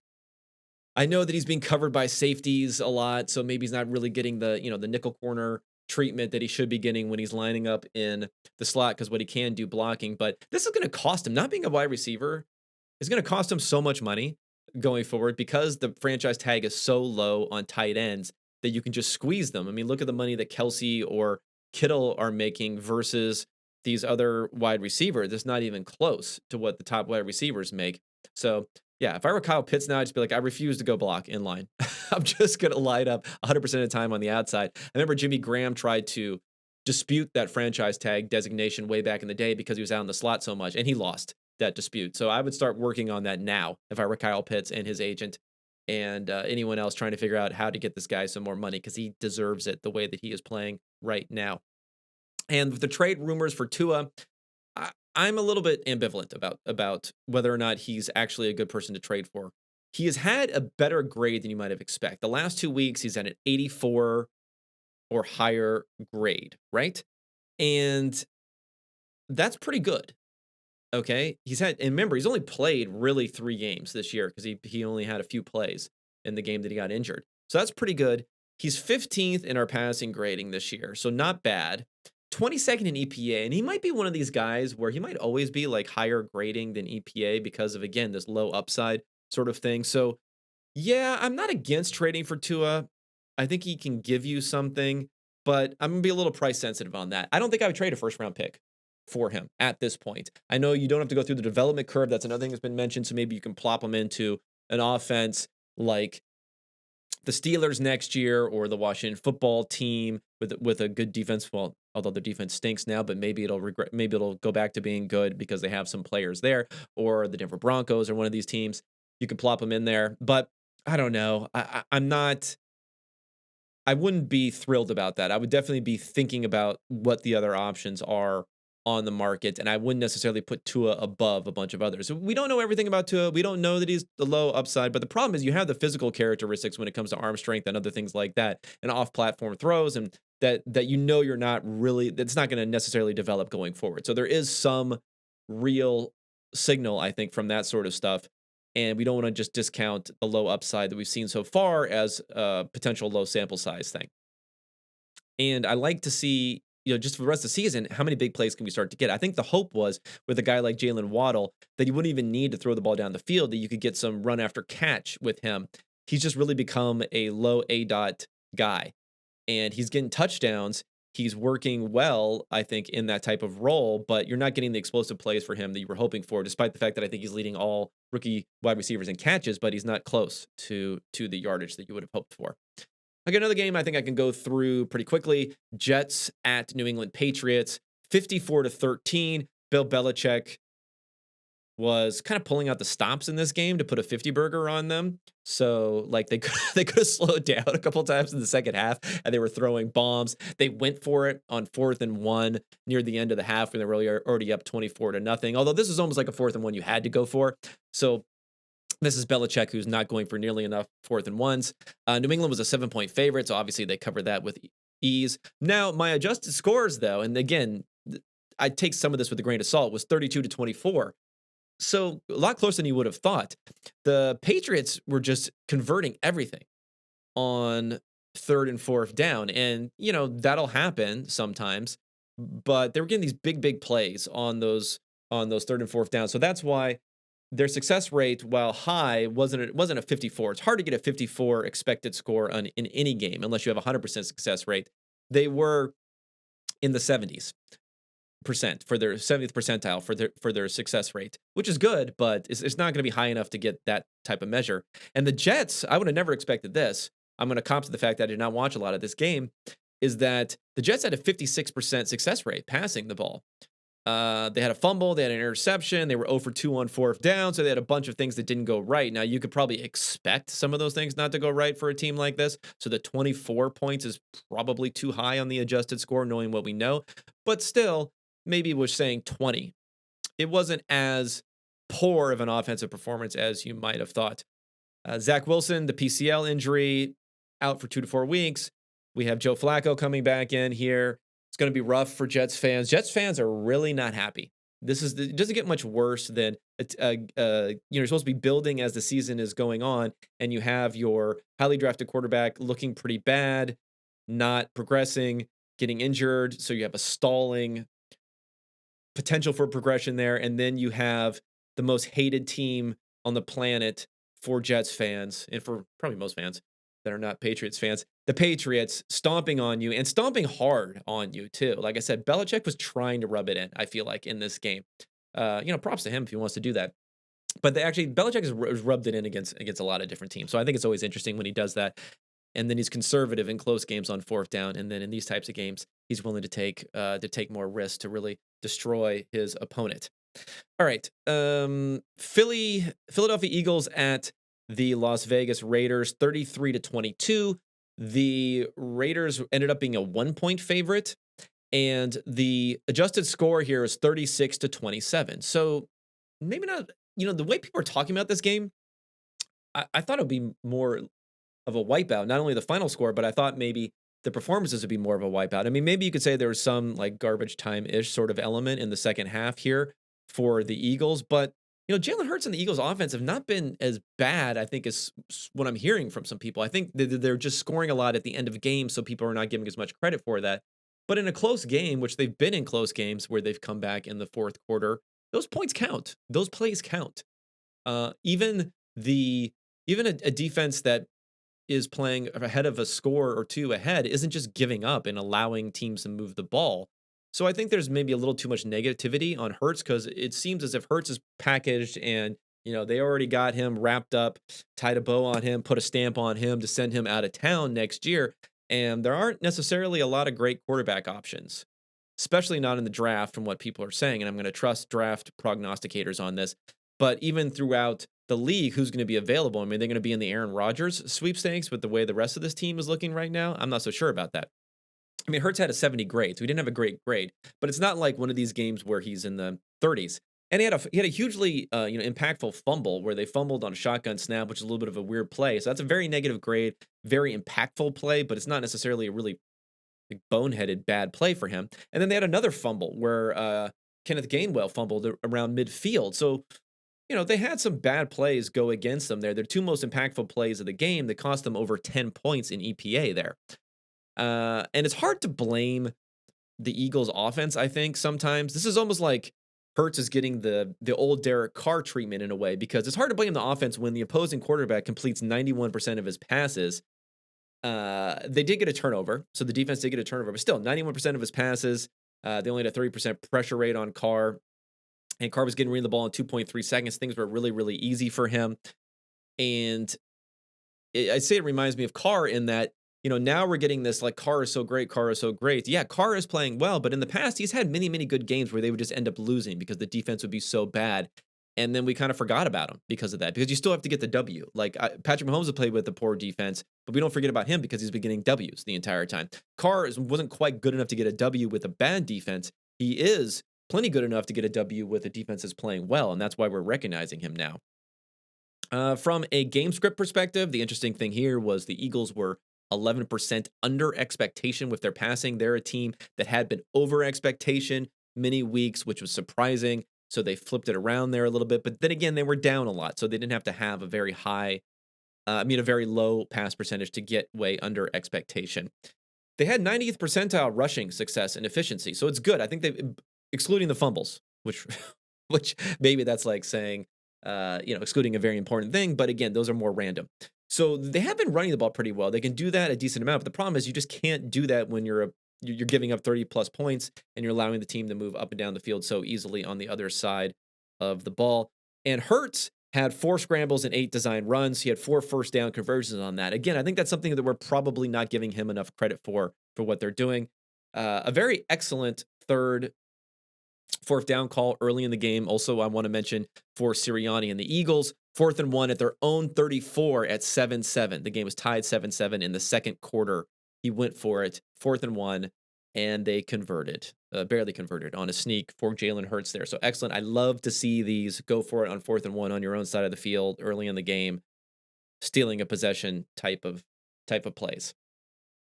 I know that he's being covered by safeties a lot, so maybe he's not really getting the, the nickel corner treatment that he should be getting when he's lining up in the slot, because what he can do blocking. But this is going to cost him. Not being a wide receiver is going to cost him so much money going forward, because the franchise tag is so low on tight ends that you can just squeeze them. I mean, look at the money that Kelsey or Kittle are making versus these other wide receivers. It's not even close to what the top wide receivers make. So yeah, if I were Kyle Pitts now, I'd just be like, I refuse to go block in line. I'm just going to light up 100% of the time on the outside. I remember Jimmy Graham tried to dispute that franchise tag designation way back in the day because he was out in the slot so much, and he lost that dispute. So I would start working on that now if I were Kyle Pitts and his agent and anyone else trying to figure out how to get this guy some more money, because he deserves it the way that he is playing right now. And with the trade rumors for Tua, I'm a little bit ambivalent about whether or not he's actually a good person to trade for. He has had a better grade than you might have expected. The last 2 weeks, he's at an 84 or higher grade, right? And that's pretty good. Okay. And remember, he's only played really 3 games this year because he only had a few plays in the game that he got injured. So that's pretty good. He's 15th in our passing grading this year, so not bad. 22nd in EPA, and he might be one of these guys where he might always be like higher grading than EPA because of, again, this low upside sort of thing. So yeah, I'm not against trading for Tua. I think he can give you something, but I'm going to be a little price sensitive on that. I don't think I would trade a first round pick for him at this point. I know you don't have to go through the development curve. That's another thing that's been mentioned. So maybe you can plop him into an offense like the Steelers next year or the Washington football team with a good defense. Well, although their defense stinks now, but maybe it'll go back to being good because they have some players there, or the Denver Broncos or one of these teams. You can plop them in there, but I don't know. I wouldn't be thrilled about that. I would definitely be thinking about what the other options are on the market, and I wouldn't necessarily put Tua above a bunch of others. We don't know everything about Tua. We don't know that he's the low upside, but the problem is you have the physical characteristics when it comes to arm strength and other things like that, and off-platform throws, and that you're not really, that's not going to necessarily develop going forward. So there is some real signal, I think, from that sort of stuff, and we don't want to just discount the low upside that we've seen so far as a potential low sample size thing. And I like to see, just for the rest of the season, how many big plays can we start to get? I think the hope was with a guy like Jalen Waddle that you wouldn't even need to throw the ball down the field, that you could get some run after catch with him. He's just really become a low ADOT guy, and he's getting touchdowns. He's working well, I think, in that type of role, but you're not getting the explosive plays for him that you were hoping for, despite the fact that I think he's leading all rookie wide receivers in catches, but he's not close to the yardage that you would have hoped for. Okay, another game I think I can go through pretty quickly. Jets at New England Patriots, 54-13. Bill Belichick was kind of pulling out the stops in this game to put a 50 burger on them. So like they could have slowed down a couple times in the second half, and they were throwing bombs. They went for it on 4th and 1 near the end of the half when they were already up 24-0. Although this is almost like a 4th and 1 you had to go for. So this is Belichick, who's not going for nearly enough 4th and 1s. New England was a 7-point favorite, so obviously they covered that with ease. Now, my adjusted scores, though, and again, I take some of this with a grain of salt, was 32-24. So a lot closer than you would have thought. The Patriots were just converting everything on 3rd and 4th down. And, that'll happen sometimes, but they were getting these big plays on those 3rd and 4th down. So that's why their success rate, while high, wasn't a 54. It's hard to get a 54 expected score in any game unless you have a 100% success rate. They were in the 70s% for their 70th percentile for their success rate, which is good, but it's not going to be high enough to get that type of measure. And the Jets, I would have never expected this. I'm going to comp to the fact that I did not watch a lot of this game, is that the Jets had a 56% success rate passing the ball. They had a fumble, they had an interception, they were 0 for 2 on fourth down, so they had a bunch of things that didn't go right. Now, you could probably expect some of those things not to go right for a team like this, so the 24 points is probably too high on the adjusted score, knowing what we know, but still, maybe we're saying 20. It wasn't as poor of an offensive performance as you might have thought. Zach Wilson, the PCL injury, out for 2 to 4 weeks. We have Joe Flacco coming back in here. It's going to be rough for Jets fans. Jets fans are really not happy. It doesn't get much worse than you're supposed to be building as the season is going on, and you have your highly drafted quarterback looking pretty bad, not progressing, getting injured. So you have a stalling potential for progression there, and then you have the most hated team on the planet for Jets fans, and for probably most fans that are not Patriots fans, the Patriots stomping on you and stomping hard on you too. Like I said, Belichick was trying to rub it in, I feel like, in this game. Props to him if he wants to do that. But Belichick has rubbed it in against a lot of different teams. So I think it's always interesting when he does that. And then he's conservative in close games on fourth down, and then in these types of games, he's willing to take more risks to really destroy his opponent. All right, Philadelphia Eagles at the Las Vegas Raiders, 33-22. The Raiders ended up being a 1-point favorite, and the adjusted score here is 36-27. So maybe not. The way people are talking about this game, I thought it would be more of a wipeout, not only the final score, but I thought maybe the performances would be more of a wipeout. I mean, maybe you could say there was some like garbage time-ish sort of element in the second half here for the Eagles, but Jalen Hurts and the Eagles offense have not been as bad, I think, as what I'm hearing from some people. I think they're just scoring a lot at the end of games, so people are not giving as much credit for that. But in a close game, which they've been in close games where they've come back in the fourth quarter, those points count. Those plays count. Even a defense that is playing ahead of a score or two ahead isn't just giving up and allowing teams to move the ball. So I think there's maybe a little too much negativity on Hurts because it seems as if Hurts is packaged and they already got him wrapped up, tied a bow on him, put a stamp on him to send him out of town next year. And there aren't necessarily a lot of great quarterback options, especially not in the draft from what people are saying. And I'm going to trust draft prognosticators on this. But even throughout the league, who's going to be available? I mean, they're going to be in the Aaron Rodgers sweepstakes with the way the rest of this team is looking right now. I'm not so sure about that. I mean, Hurts had a 70 grade, so he didn't have a great grade, but it's not like one of these games where he's in the 30s. And he had a hugely impactful fumble where they fumbled on a shotgun snap, which is a little bit of a weird play. So that's a very negative grade, very impactful play, but it's not necessarily a really boneheaded bad play for him. And then they had another fumble where Kenneth Gainwell fumbled around midfield. So they had some bad plays go against them there. Their two most impactful plays of the game that cost them over 10 points in EPA there. And it's hard to blame the Eagles offense, I think, sometimes. This is almost like Hurts is getting the old Derek Carr treatment in a way, because it's hard to blame the offense when the opposing quarterback completes 91% of his passes. They did get a turnover, so the defense did get a turnover, but still, 91% of his passes. They only had a 30% pressure rate on Carr. And Carr was getting rid of the ball in 2.3 seconds. Things were really, really easy for him. And I'd say it reminds me of Carr in that, now we're getting this like Carr is so great, Carr is so great. Yeah, Carr is playing well, but in the past, he's had many, many good games where they would just end up losing because the defense would be so bad. And then we kind of forgot about him because of that, because you still have to get the W. Like Patrick Mahomes has played with a poor defense, but we don't forget about him because he's been getting W's the entire time. Carr wasn't quite good enough to get a W with a bad defense. He is plenty good enough to get a W with a defense that's playing well, and that's why we're recognizing him now. From a game script perspective, the interesting thing here was the Eagles were 11% under expectation with their passing. They're a team that had been over expectation many weeks, which was surprising. So they flipped it around there a little bit. But then again, they were down a lot, so they didn't have to have a very very low pass percentage to get way under expectation. They had 90th percentile rushing success and efficiency, so it's good. I think they, excluding the fumbles, which maybe that's like saying, excluding a very important thing. But again, those are more random. So they have been running the ball pretty well. They can do that a decent amount. But the problem is you just can't do that when you're giving up 30 plus points and you're allowing the team to move up and down the field so easily on the other side of the ball. And Hurts had 4 scrambles and 8 design runs. He had 4 first down conversions on that. Again, I think that's something that we're probably not giving him enough credit for what they're doing. A very excellent third Fourth down call early in the game. Also, I want to mention for Sirianni and the Eagles, 4th and 1 at their own 34 at 7-7. The game was tied 7-7 in the second quarter. He went for it, 4th and 1, and they converted, barely converted on a sneak for Jalen Hurts there. So excellent. I love to see these go for it on 4th and 1 on your own side of the field early in the game, stealing a possession type of plays.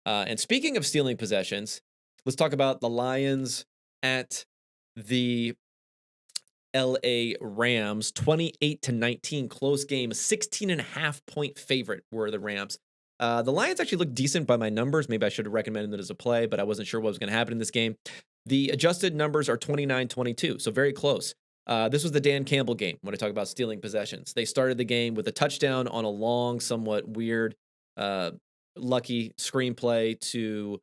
And speaking of stealing possessions, let's talk about the Lions at the LA Rams, 28-19, close game, 16.5-point favorite were the Rams. The Lions actually looked decent by my numbers. Maybe I should have recommended it as a play, but I wasn't sure what was going to happen in this game. The adjusted numbers are 29-22, so very close. This was the Dan Campbell game when I talk about stealing possessions. They started the game with a touchdown on a long, somewhat weird, lucky screenplay to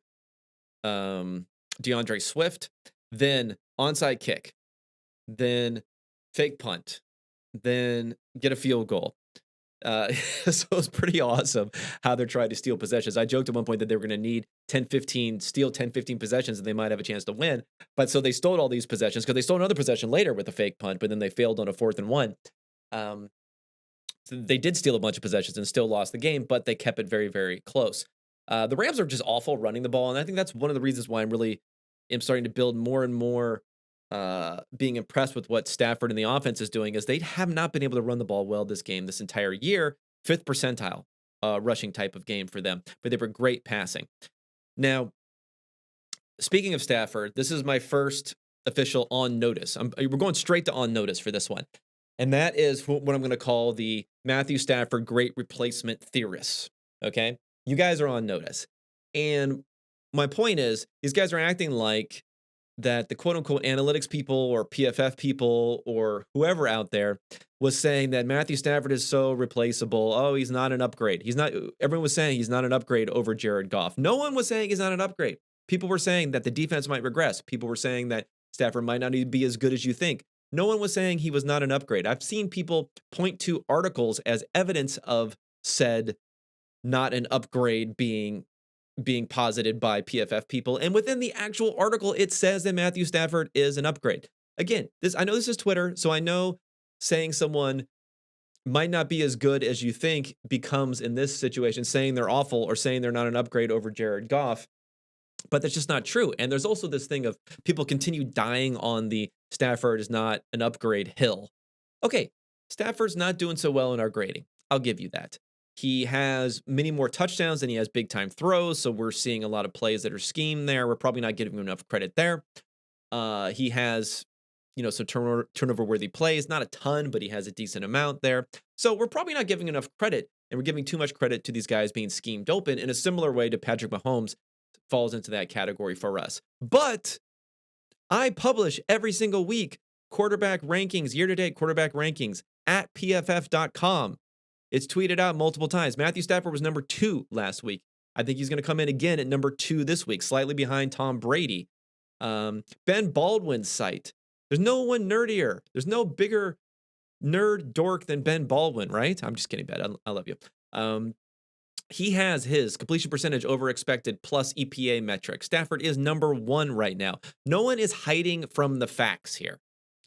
DeAndre Swift, then onside kick, then fake punt, then get a field goal. So it's pretty awesome how they're trying to steal possessions. I joked at one point that they were going to need 10-15 possessions and they might have a chance to win. But so they stole all these possessions because they stole another possession later with a fake punt, but then they failed on a 4th and 1. So they did steal a bunch of possessions and still lost the game, but they kept it very, very close. The Rams are just awful running the ball, and I think that's one of the reasons why I'm starting to build more and more being impressed with what Stafford and the offense is doing, is they have not been able to run the ball well this entire year. 5th percentile rushing type of game for them, but they were great passing. Now, speaking of Stafford, this is my first official on notice. We're going straight to on notice for this one. And that is what I'm going to call the Matthew Stafford great replacement theorists. Okay? You guys are on notice. And my point is, these guys are acting like that the quote-unquote analytics people or PFF people or whoever out there was saying that Matthew Stafford is so replaceable. Oh, he's not an upgrade. Everyone was saying he's not an upgrade over Jared Goff. No one was saying he's not an upgrade. People were saying that the defense might regress. People were saying that Stafford might not even be as good as you think. No one was saying he was not an upgrade. I've seen people point to articles as evidence of said not an upgrade being posited by PFF people. And within the actual article, it says that Matthew Stafford is an upgrade. Again, I know this is Twitter, so I know saying someone might not be as good as you think becomes, in this situation, saying they're awful or saying they're not an upgrade over Jared Goff. But that's just not true. And there's also this thing of people continue dying on the Stafford is not an upgrade hill. Okay, Stafford's not doing so well in our grading. I'll give you that. He has many more touchdowns than he has big time throws. So we're seeing a lot of plays that are schemed there. We're probably not giving him enough credit there. He has, some turnover worthy plays, not a ton, but he has a decent amount there. So we're probably not giving enough credit, and we're giving too much credit to these guys being schemed open in a similar way to Patrick Mahomes falls into that category for us. But I publish every single week quarterback rankings, year-to-date quarterback rankings at pff.com. It's tweeted out multiple times. Matthew Stafford was number 2 last week. I think he's going to come in again at number 2 this week, slightly behind Tom Brady. Ben Baldwin's site. There's no one nerdier. There's no bigger nerd dork than Ben Baldwin, right? I'm just kidding, Ben. I love you. He has his completion percentage over expected plus EPA metric. Stafford is number 1 right now. No one is hiding from the facts here.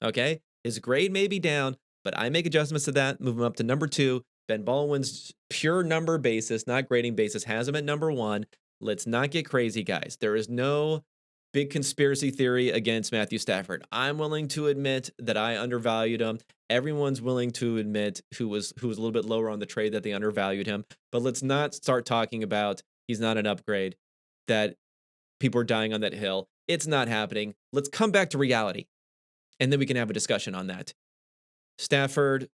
Okay? His grade may be down, but I make adjustments to that, move him up to number 2. Ben Baldwin's pure number basis, not grading basis, has him at number 1. Let's not get crazy, guys. There is no big conspiracy theory against Matthew Stafford. I'm willing to admit that I undervalued him. Everyone's willing to admit who was a little bit lower on the trade that they undervalued him. But let's not start talking about he's not an upgrade, that people are dying on that hill. It's not happening. Let's come back to reality, and then we can have a discussion on that. Stafford,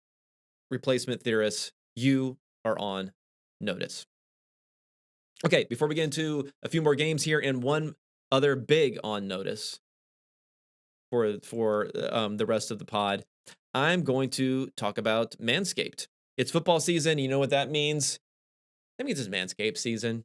replacement theorists, you are on notice. Okay, before we get into a few more games here and one other big on notice for the rest of the pod, I'm going to talk about Manscaped. It's football season. You know what that means? That means it's Manscaped season.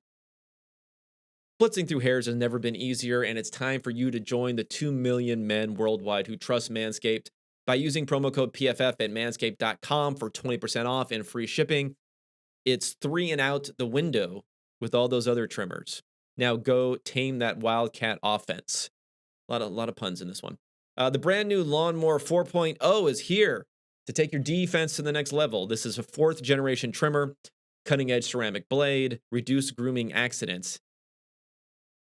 Blitzing through hairs has never been easier, and it's time for you to join the 2 million men worldwide who trust Manscaped by using promo code PFF at manscaped.com for 20% off and free shipping. It's 3 and out the window with all those other trimmers. Now go tame that Wildcat offense. A lot of puns in this one. The brand new Lawnmower 4.0 is here to take your defense to the next level. This is a 4th generation trimmer, cutting edge ceramic blade, reduce grooming accidents.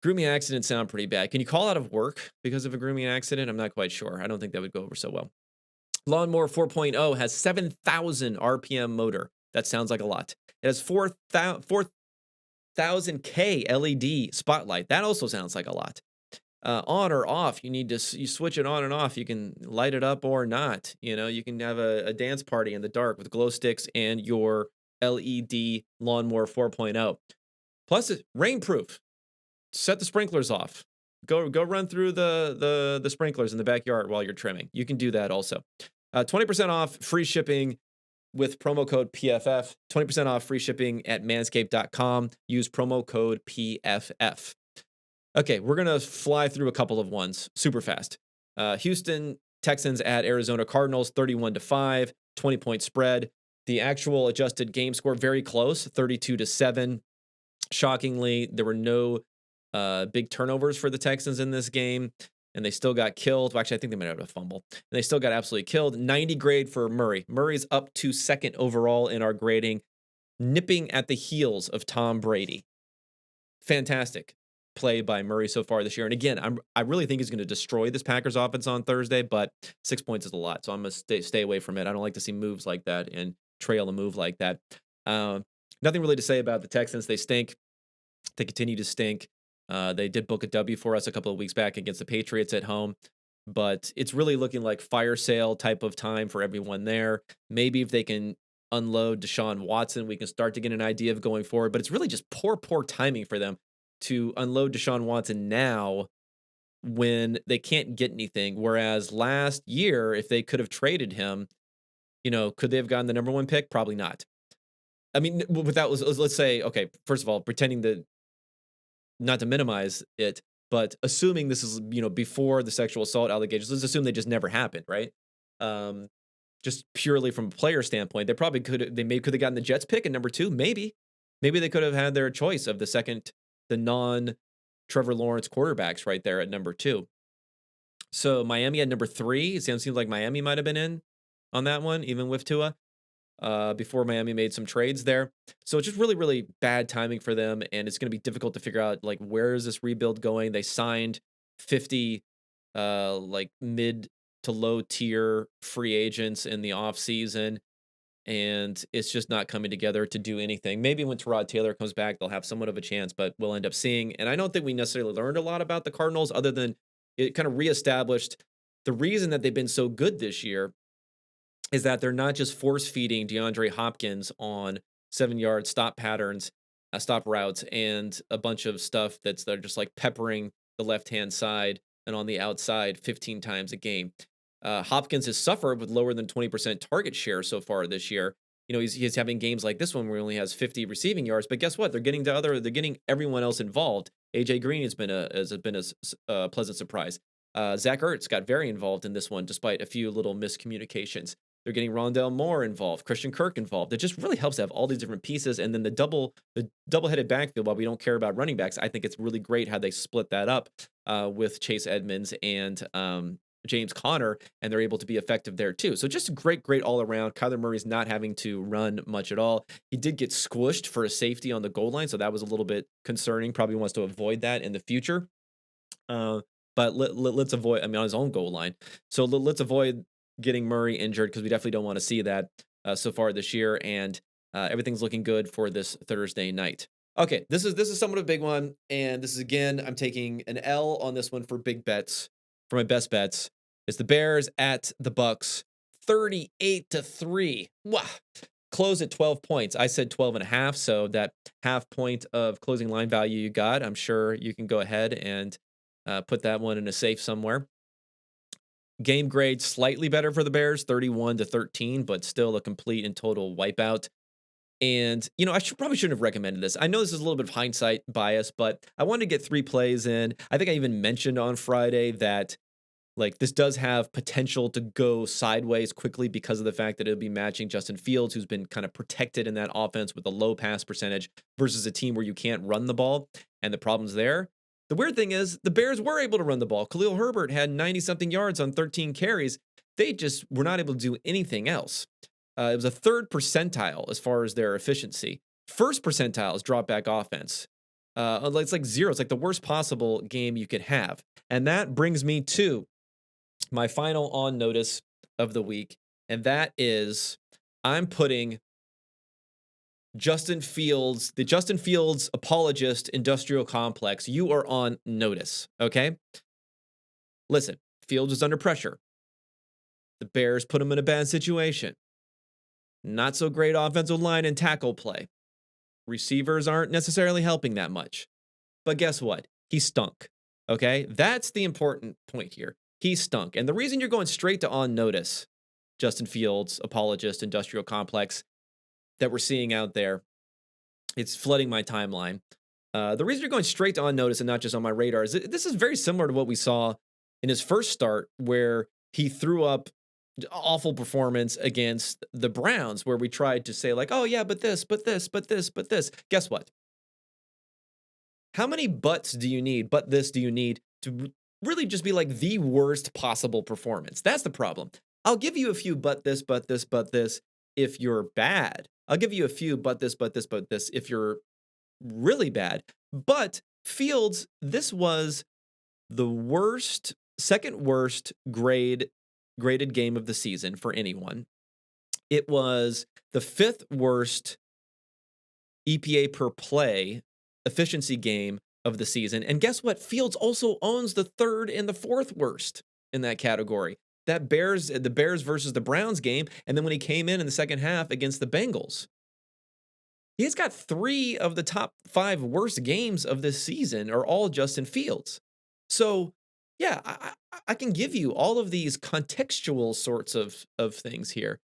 Grooming accidents sound pretty bad. Can you call out of work because of a grooming accident? I'm not quite sure. I don't think that would go over so well. Lawnmower 4.0 has 7,000 RPM motor. That sounds like a lot. It has 4,000K LED spotlight. That also sounds like a lot. On or off, you switch it on and off. You can light it up or not. You can have a dance party in the dark with glow sticks and your LED Lawnmower 4.0. Plus, it's rainproof. Set the sprinklers off. Go run through the sprinklers in the backyard while you're trimming. You can do that also. 20% off, free shipping with promo code PFF. 20% off, free shipping at manscaped.com. Use promo code PFF. Okay, we're going to fly through a couple of ones super fast. Houston Texans at Arizona Cardinals, 31-5, 20-point spread. The actual adjusted game score, very close, 32-7. Shockingly, there were no big turnovers for the Texans in this game, and they still got killed. Well, actually, I think they might have a fumble. And they still got absolutely killed. 90 grade for Murray. Murray's up to 2nd overall in our grading, nipping at the heels of Tom Brady. Fantastic play by Murray so far this year. And again, I really think he's going to destroy this Packers offense on Thursday, but 6 points is a lot, so I'm going to stay away from it. I don't like to see moves like that and trail a move like that. Nothing really to say about the Texans. They stink. They continue to stink. They did book a W for us a couple of weeks back against the Patriots at home, but it's really looking like fire sale type of time for everyone there. Maybe if they can unload Deshaun Watson, we can start to get an idea of going forward, but it's really just poor timing for them to unload Deshaun Watson now when they can't get anything. Whereas last year, if they could have traded him, could they have gotten the number 1 pick? Probably not. I mean, let's say, okay, first of all, pretending that, not to minimize it, but assuming this is, before the sexual assault allegations, let's assume they just never happened, right? Just purely from a player standpoint, they probably could have gotten the Jets pick at number 2, maybe they could have had their choice of the non-Trevor Lawrence quarterbacks right there at number 2. So Miami at number 3. It seems like Miami might have been in on that one, even with Tua, before Miami made some trades there. So it's just really, really bad timing for them, and it's going to be difficult to figure out, where is this rebuild going? They signed 50, mid to low tier free agents in the offseason, and it's just not coming together to do anything. Maybe when Tyrod Taylor comes back, they'll have somewhat of a chance, but we'll end up seeing. And I don't think we necessarily learned a lot about the Cardinals other than it kind of reestablished the reason that they've been so good this year is that they're not just force-feeding DeAndre Hopkins on 7-yard stop patterns, stop routes, and a bunch of stuff they're just peppering the left-hand side and on the outside 15 times a game. Hopkins has suffered with lower than 20% target share so far this year. He's having games like this one where he only has 50 receiving yards, but guess what? They're getting everyone else involved. AJ Green has been a pleasant surprise. Zach Ertz got very involved in this one despite a few little miscommunications. They're getting Rondale Moore involved, Christian Kirk involved. It just really helps to have all these different pieces. And then the double-headed backfield, while we don't care about running backs, I think it's really great how they split that up with Chase Edmonds and James Conner, and they're able to be effective there too. So just great all around. Kyler Murray's not having to run much at all. He did get squished for a safety on the goal line, so that was a little bit concerning. Probably wants to avoid that in the future. But let's avoid, on his own goal line. So let's avoid getting Murray injured because we definitely don't want to see that so far this year. And everything's looking good for this Thursday night. Okay, this is somewhat of a big one, and this is, again, I'm taking an L on this one for big bets. For my best bets, it's the Bears at the Bucs, 38-3. Wow. Close at 12 points. I said 12.5, so that half point of closing line value you got, I'm sure you can go ahead and put that one in a safe somewhere. Game grade slightly better for the Bears, 31-13, but still a complete and total wipeout. And, I probably shouldn't have recommended this. I know this is a little bit of hindsight bias, but I wanted to get 3 plays in. I think I even mentioned on Friday that, this does have potential to go sideways quickly because of the fact that it'll be matching Justin Fields, who's been kind of protected in that offense with a low pass percentage, versus a team where you can't run the ball. And the problem's there. The weird thing is the Bears were able to run the ball. Khalil Herbert had 90-something yards on 13 carries. They just were not able to do anything else. It was a third percentile as far as their efficiency. First percentile is drop back offense. It's like zero. It's like the worst possible game you could have. And that brings me to my final on notice of the week. And that is I'm putting Justin Fields, the Justin Fields Apologist Industrial Complex. You are on notice, okay? Listen, Fields is under pressure. The Bears put him in a bad situation. Not so great offensive line and tackle play. Receivers aren't necessarily helping that much. But guess what? He stunk, okay? That's the important point here. He stunk. And the reason you're going straight to on notice, Justin Fields Apologist Industrial Complex, that we're seeing out there, it's flooding my timeline. The reason you're going straight to on notice and not just on my radar is this is very similar to what we saw in his first start, where he threw up awful performance against the Browns, where we tried to say like, oh yeah, but this. Guess what? How many buts do you need, but this do you need to really just be like the worst possible performance? That's the problem. I'll give you a few but this if you're bad. I'll give you a few but this if you're really bad. But Fields, this was the worst, second worst graded game of the season for anyone. It was the fifth worst EPA per play efficiency game of the season. And guess what? Fields also owns the third and the fourth worst in that category. The Bears versus the Browns game, and then when he came in the second half against the Bengals. He's got 3 of the top 5 worst games of this season are all Justin Fields. So, yeah, I can give you all of these contextual sorts of things here,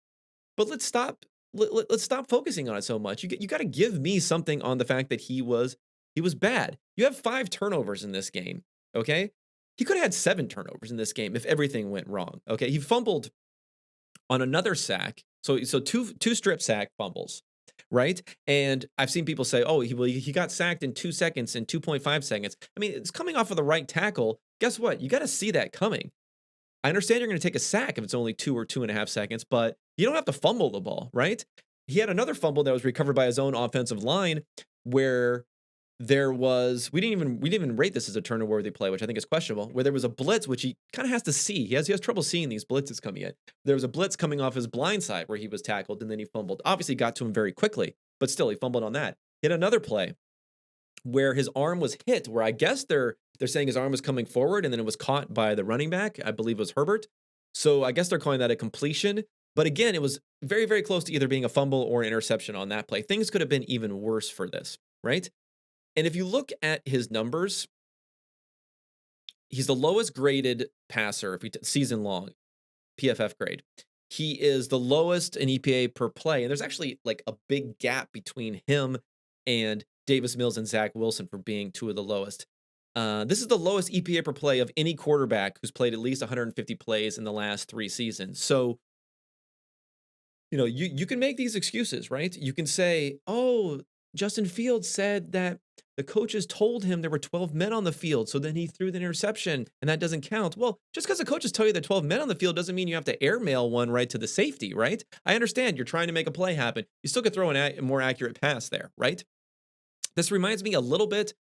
but let's stop focusing on it so much. You got to give me something on the fact that he was bad. You have 5 turnovers in this game, okay? He could have had 7 turnovers in this game if everything went wrong, okay? He fumbled on another sack, so two strip sack fumbles, right? And I've seen people say, oh, he got sacked in 2 seconds and 2.5 seconds. I mean, it's coming off of the right tackle. Guess what? You got to see that coming. I understand you're going to take a sack if it's only 2 or 2.5 seconds, but you don't have to fumble the ball, right? He had another fumble that was recovered by his own offensive line where there was, we didn't even rate this as a turnover-worthy play, which I think is questionable, where there was a blitz, which he kind of has to see. He has trouble seeing these blitzes coming in. There was a blitz coming off his blind side where he was tackled, and then he fumbled. Obviously got to him very quickly, but still, he fumbled on that. He had another play where his arm was hit, where I guess they're saying his arm was coming forward, and then it was caught by the running back, I believe it was Herbert. So I guess they're calling that a completion. But again, it was very, very close to either being a fumble or an interception on that play. Things could have been even worse for this, right? And if you look at his numbers, he's the lowest graded passer season long, PFF grade. He is the lowest in EPA per play. And there's actually like a big gap between him and Davis Mills and Zach Wilson for being 2 of the lowest. This is the lowest EPA per play of any quarterback who's played at least 150 plays in the last 3 seasons. So, you can make these excuses, right? You can say, oh, Justin Fields said that the coaches told him there were 12 men on the field, so then he threw the interception, and that doesn't count. Well, just because the coaches tell you there are 12 men on the field doesn't mean you have to airmail one right to the safety, right? I understand you're trying to make a play happen. You still could throw a more accurate pass there, right? This reminds me a little bit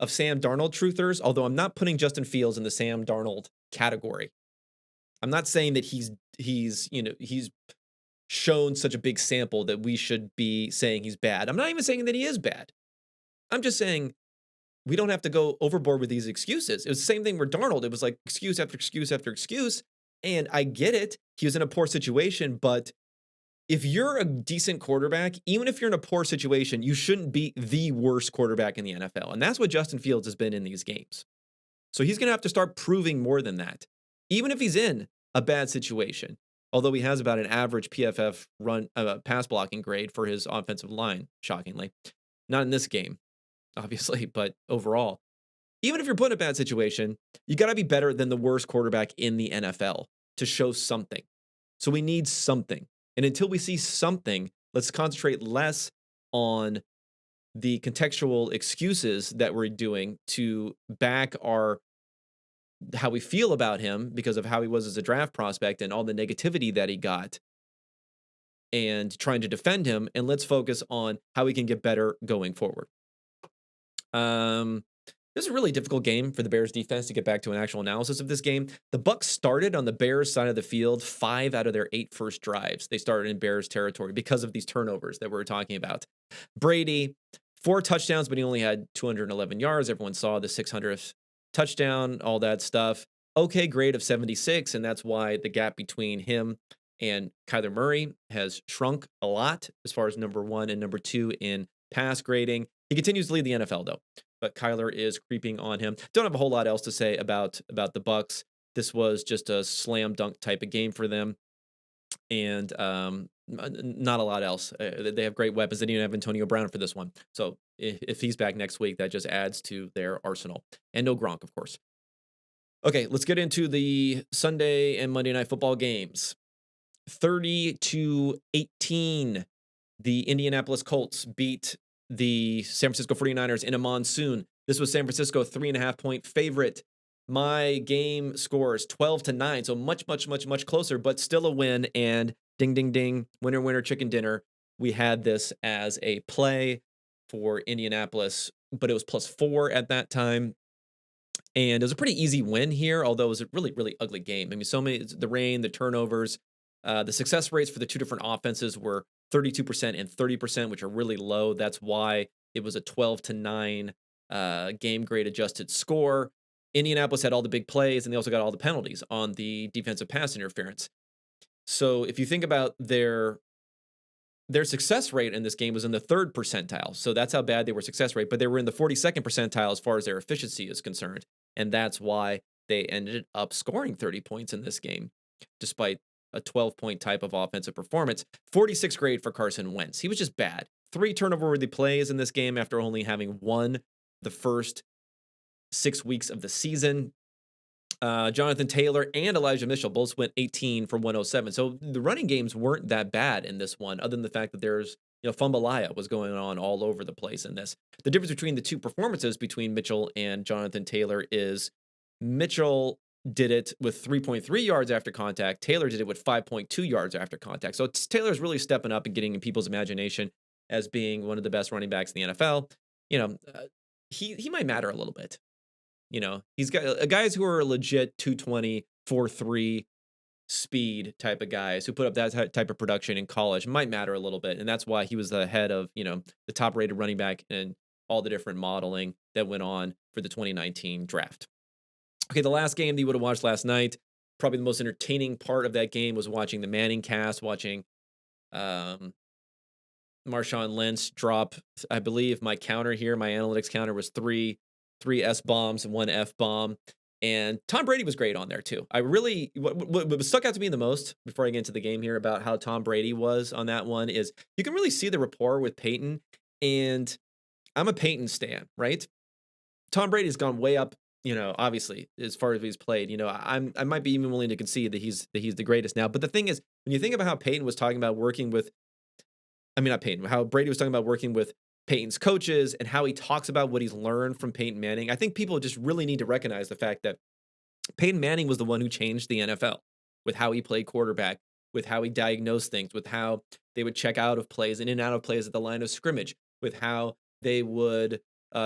of Sam Darnold truthers, although I'm not putting Justin Fields in the Sam Darnold category. I'm not saying that he's shown such a big sample that we should be saying he's bad. I'm not even saying that he is bad. I'm just saying we don't have to go overboard with these excuses. It was the same thing with Darnold. It was like excuse after excuse after excuse. And I get it. He was in a poor situation, but if you're a decent quarterback, even if you're in a poor situation, you shouldn't be the worst quarterback in the NFL. And that's what Justin Fields has been in these games. So he's going to have to start proving more than that, even if he's in a bad situation. Although he has about an average PFF pass blocking grade for his offensive line, shockingly. Not in this game, obviously, but overall. Even if you're put in a bad situation, you got to be better than the worst quarterback in the NFL to show something. So we need something. And until we see something, let's concentrate less on the contextual excuses that we're doing to back our how we feel about him because of how he was as a draft prospect and all the negativity that he got and trying to defend him, and let's focus on how we can get better going forward. This is a really difficult game for the Bears defense to get back to an actual analysis of this game. The Bucs started on the Bears side of the field 5 out of their 8 first drives. They started in Bears territory because of these turnovers that we were talking about. Brady, 4 touchdowns, but he only had 211 yards. Everyone saw the 600th touchdown, all that stuff. Okay grade of 76, and that's why the gap between him and Kyler Murray has shrunk a lot as far as number 1 and number 2 in pass grading. He continues to lead the NFL, though, but Kyler is creeping on him. Don't have a whole lot else to say about the Bucs. This was just a slam dunk type of game for them, and not a lot else. They have great weapons. They didn't even have Antonio Brown for this one, so if he's back next week, that just adds to their arsenal. And no Gronk, of course. Okay, let's get into the Sunday and Monday Night Football games. 30-18, the Indianapolis Colts beat the San Francisco 49ers in a monsoon. This was San Francisco 3.5-point favorite. My game scores 12-9, so much closer, but still a win. And ding, ding, ding, winner, winner, chicken dinner. We had this as a play for Indianapolis, but it was +4 at that time. And it was a pretty easy win here, although it was a really, really ugly game. I mean, so many, the rain, the turnovers, the success rates for the two different offenses were 32% and 30%, which are really low. That's why it was a 12-9 game grade adjusted score. Indianapolis had all the big plays, and they also got all the penalties on the defensive pass interference. So if you think about their success rate in this game was in the 3rd percentile. So that's how bad they were success rate, but they were in the 42nd percentile as far as their efficiency is concerned. And that's why they ended up scoring 30 points in this game, despite a 12-point type of offensive performance. 46 grade for Carson Wentz. He was just bad. 3 turnover-worthy plays in this game after only having 1 the first 6 weeks of the season. Jonathan Taylor and Elijah Mitchell both went 18 for 107. So the running games weren't that bad in this one, other than the fact that there's, Fumbalaya was going on all over the place in this. The difference between the two performances between Mitchell and Jonathan Taylor is Mitchell did it with 3.3 yards after contact. Taylor did it with 5.2 yards after contact. So Taylor's really stepping up and getting in people's imagination as being one of the best running backs in the NFL. He might matter a little bit. He's got guys who are legit 220, 4.3 speed type of guys who put up that type of production in college might matter a little bit. And that's why he was the head of, the top rated running back and all the different modeling that went on for the 2019 draft. Okay, the last game that you would have watched last night, probably the most entertaining part of that game was watching the Manning cast, watching Marshawn Lynch drop, I believe my counter here, my analytics counter was three S-bombs and 1 F-bomb. And Tom Brady was great on there too. What stuck out to me the most before I get into the game here about how Tom Brady was on that one is you can really see the rapport with Peyton. And I'm a Peyton stan, right? Tom Brady's gone way up, obviously, as far as he's played. I might be even willing to concede that he's the greatest now. But the thing is, when you think about how Peyton was talking about working with, how Brady was talking about working with Peyton's coaches and how he talks about what he's learned from Peyton Manning, I think people just really need to recognize the fact that Peyton Manning was the one who changed the NFL with how he played quarterback, with how he diagnosed things, with how they would check out of plays and in and out of plays at the line of scrimmage, with how they would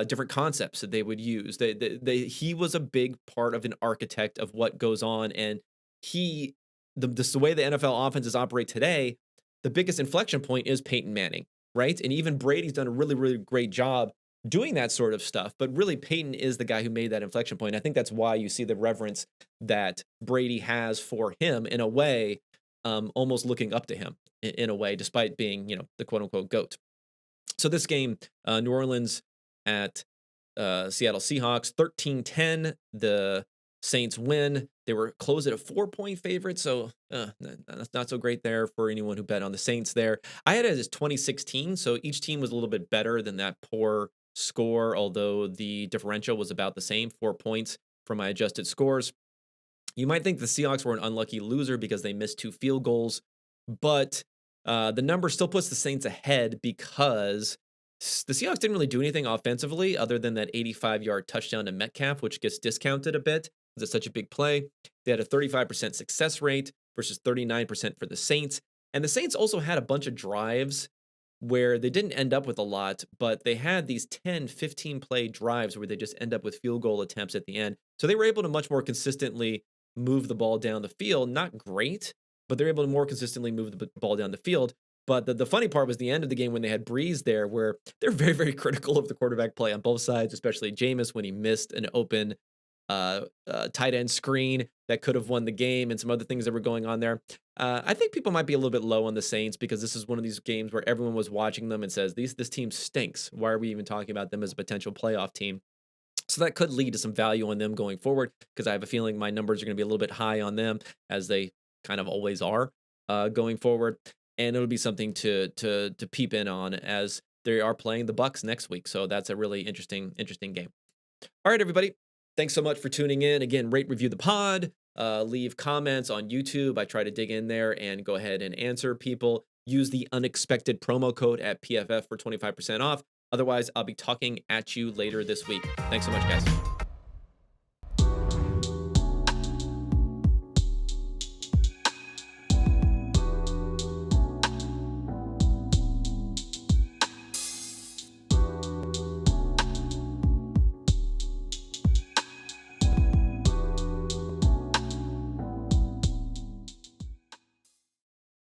different concepts that they would use. He was a big part of an architect of what goes on, and the way the NFL offenses operate today, the biggest inflection point is Peyton Manning. Right? And even Brady's done a really, really great job doing that sort of stuff. But really, Peyton is the guy who made that inflection point. I think that's why you see the reverence that Brady has for him in a way, almost looking up to him in a way, despite being, the quote unquote GOAT. So this game, New Orleans at Seattle Seahawks, 13-10. The Saints win. They were closed at a 4-point favorite, so that's not so great there for anyone who bet on the Saints there. I had it as 2016, so each team was a little bit better than that poor score, although the differential was about the same, 4 points from my adjusted scores. You might think the Seahawks were an unlucky loser because they missed 2 field goals, but the number still puts the Saints ahead because The Seahawks didn't really do anything offensively other than that 85-yard touchdown to Metcalf, which gets discounted a bit because it's such a big play. They had a 35% success rate versus 39% for the Saints. And the Saints also had a bunch of drives where they didn't end up with a lot, but they had these 10, 15 play drives where they just end up with field goal attempts at the end. So they were able to much more consistently move the ball down the field. Not great, but they're able to more consistently move the ball down the field. But the funny part was the end of the game when they had Breeze there, where they're very, very critical of the quarterback play on both sides, especially Jameis when he missed an open tight end screen that could have won the game and some other things that were going on there. I think people might be a little bit low on the Saints because this is one of these games where everyone was watching them and says, this team stinks. Why are we even talking about them as a potential playoff team? So that could lead to some value on them going forward because I have a feeling my numbers are going to be a little bit high on them as they kind of always are going forward. And it'll be something to peep in on as they are playing the Bucs next week. So that's a really interesting game. All right, everybody. Thanks so much for tuning in. Again, rate, review the pod. Leave comments on YouTube. I try to dig in there and go ahead and answer people. Use the unexpected promo code at PFF for 25% off. Otherwise, I'll be talking at you later this week. Thanks so much, guys.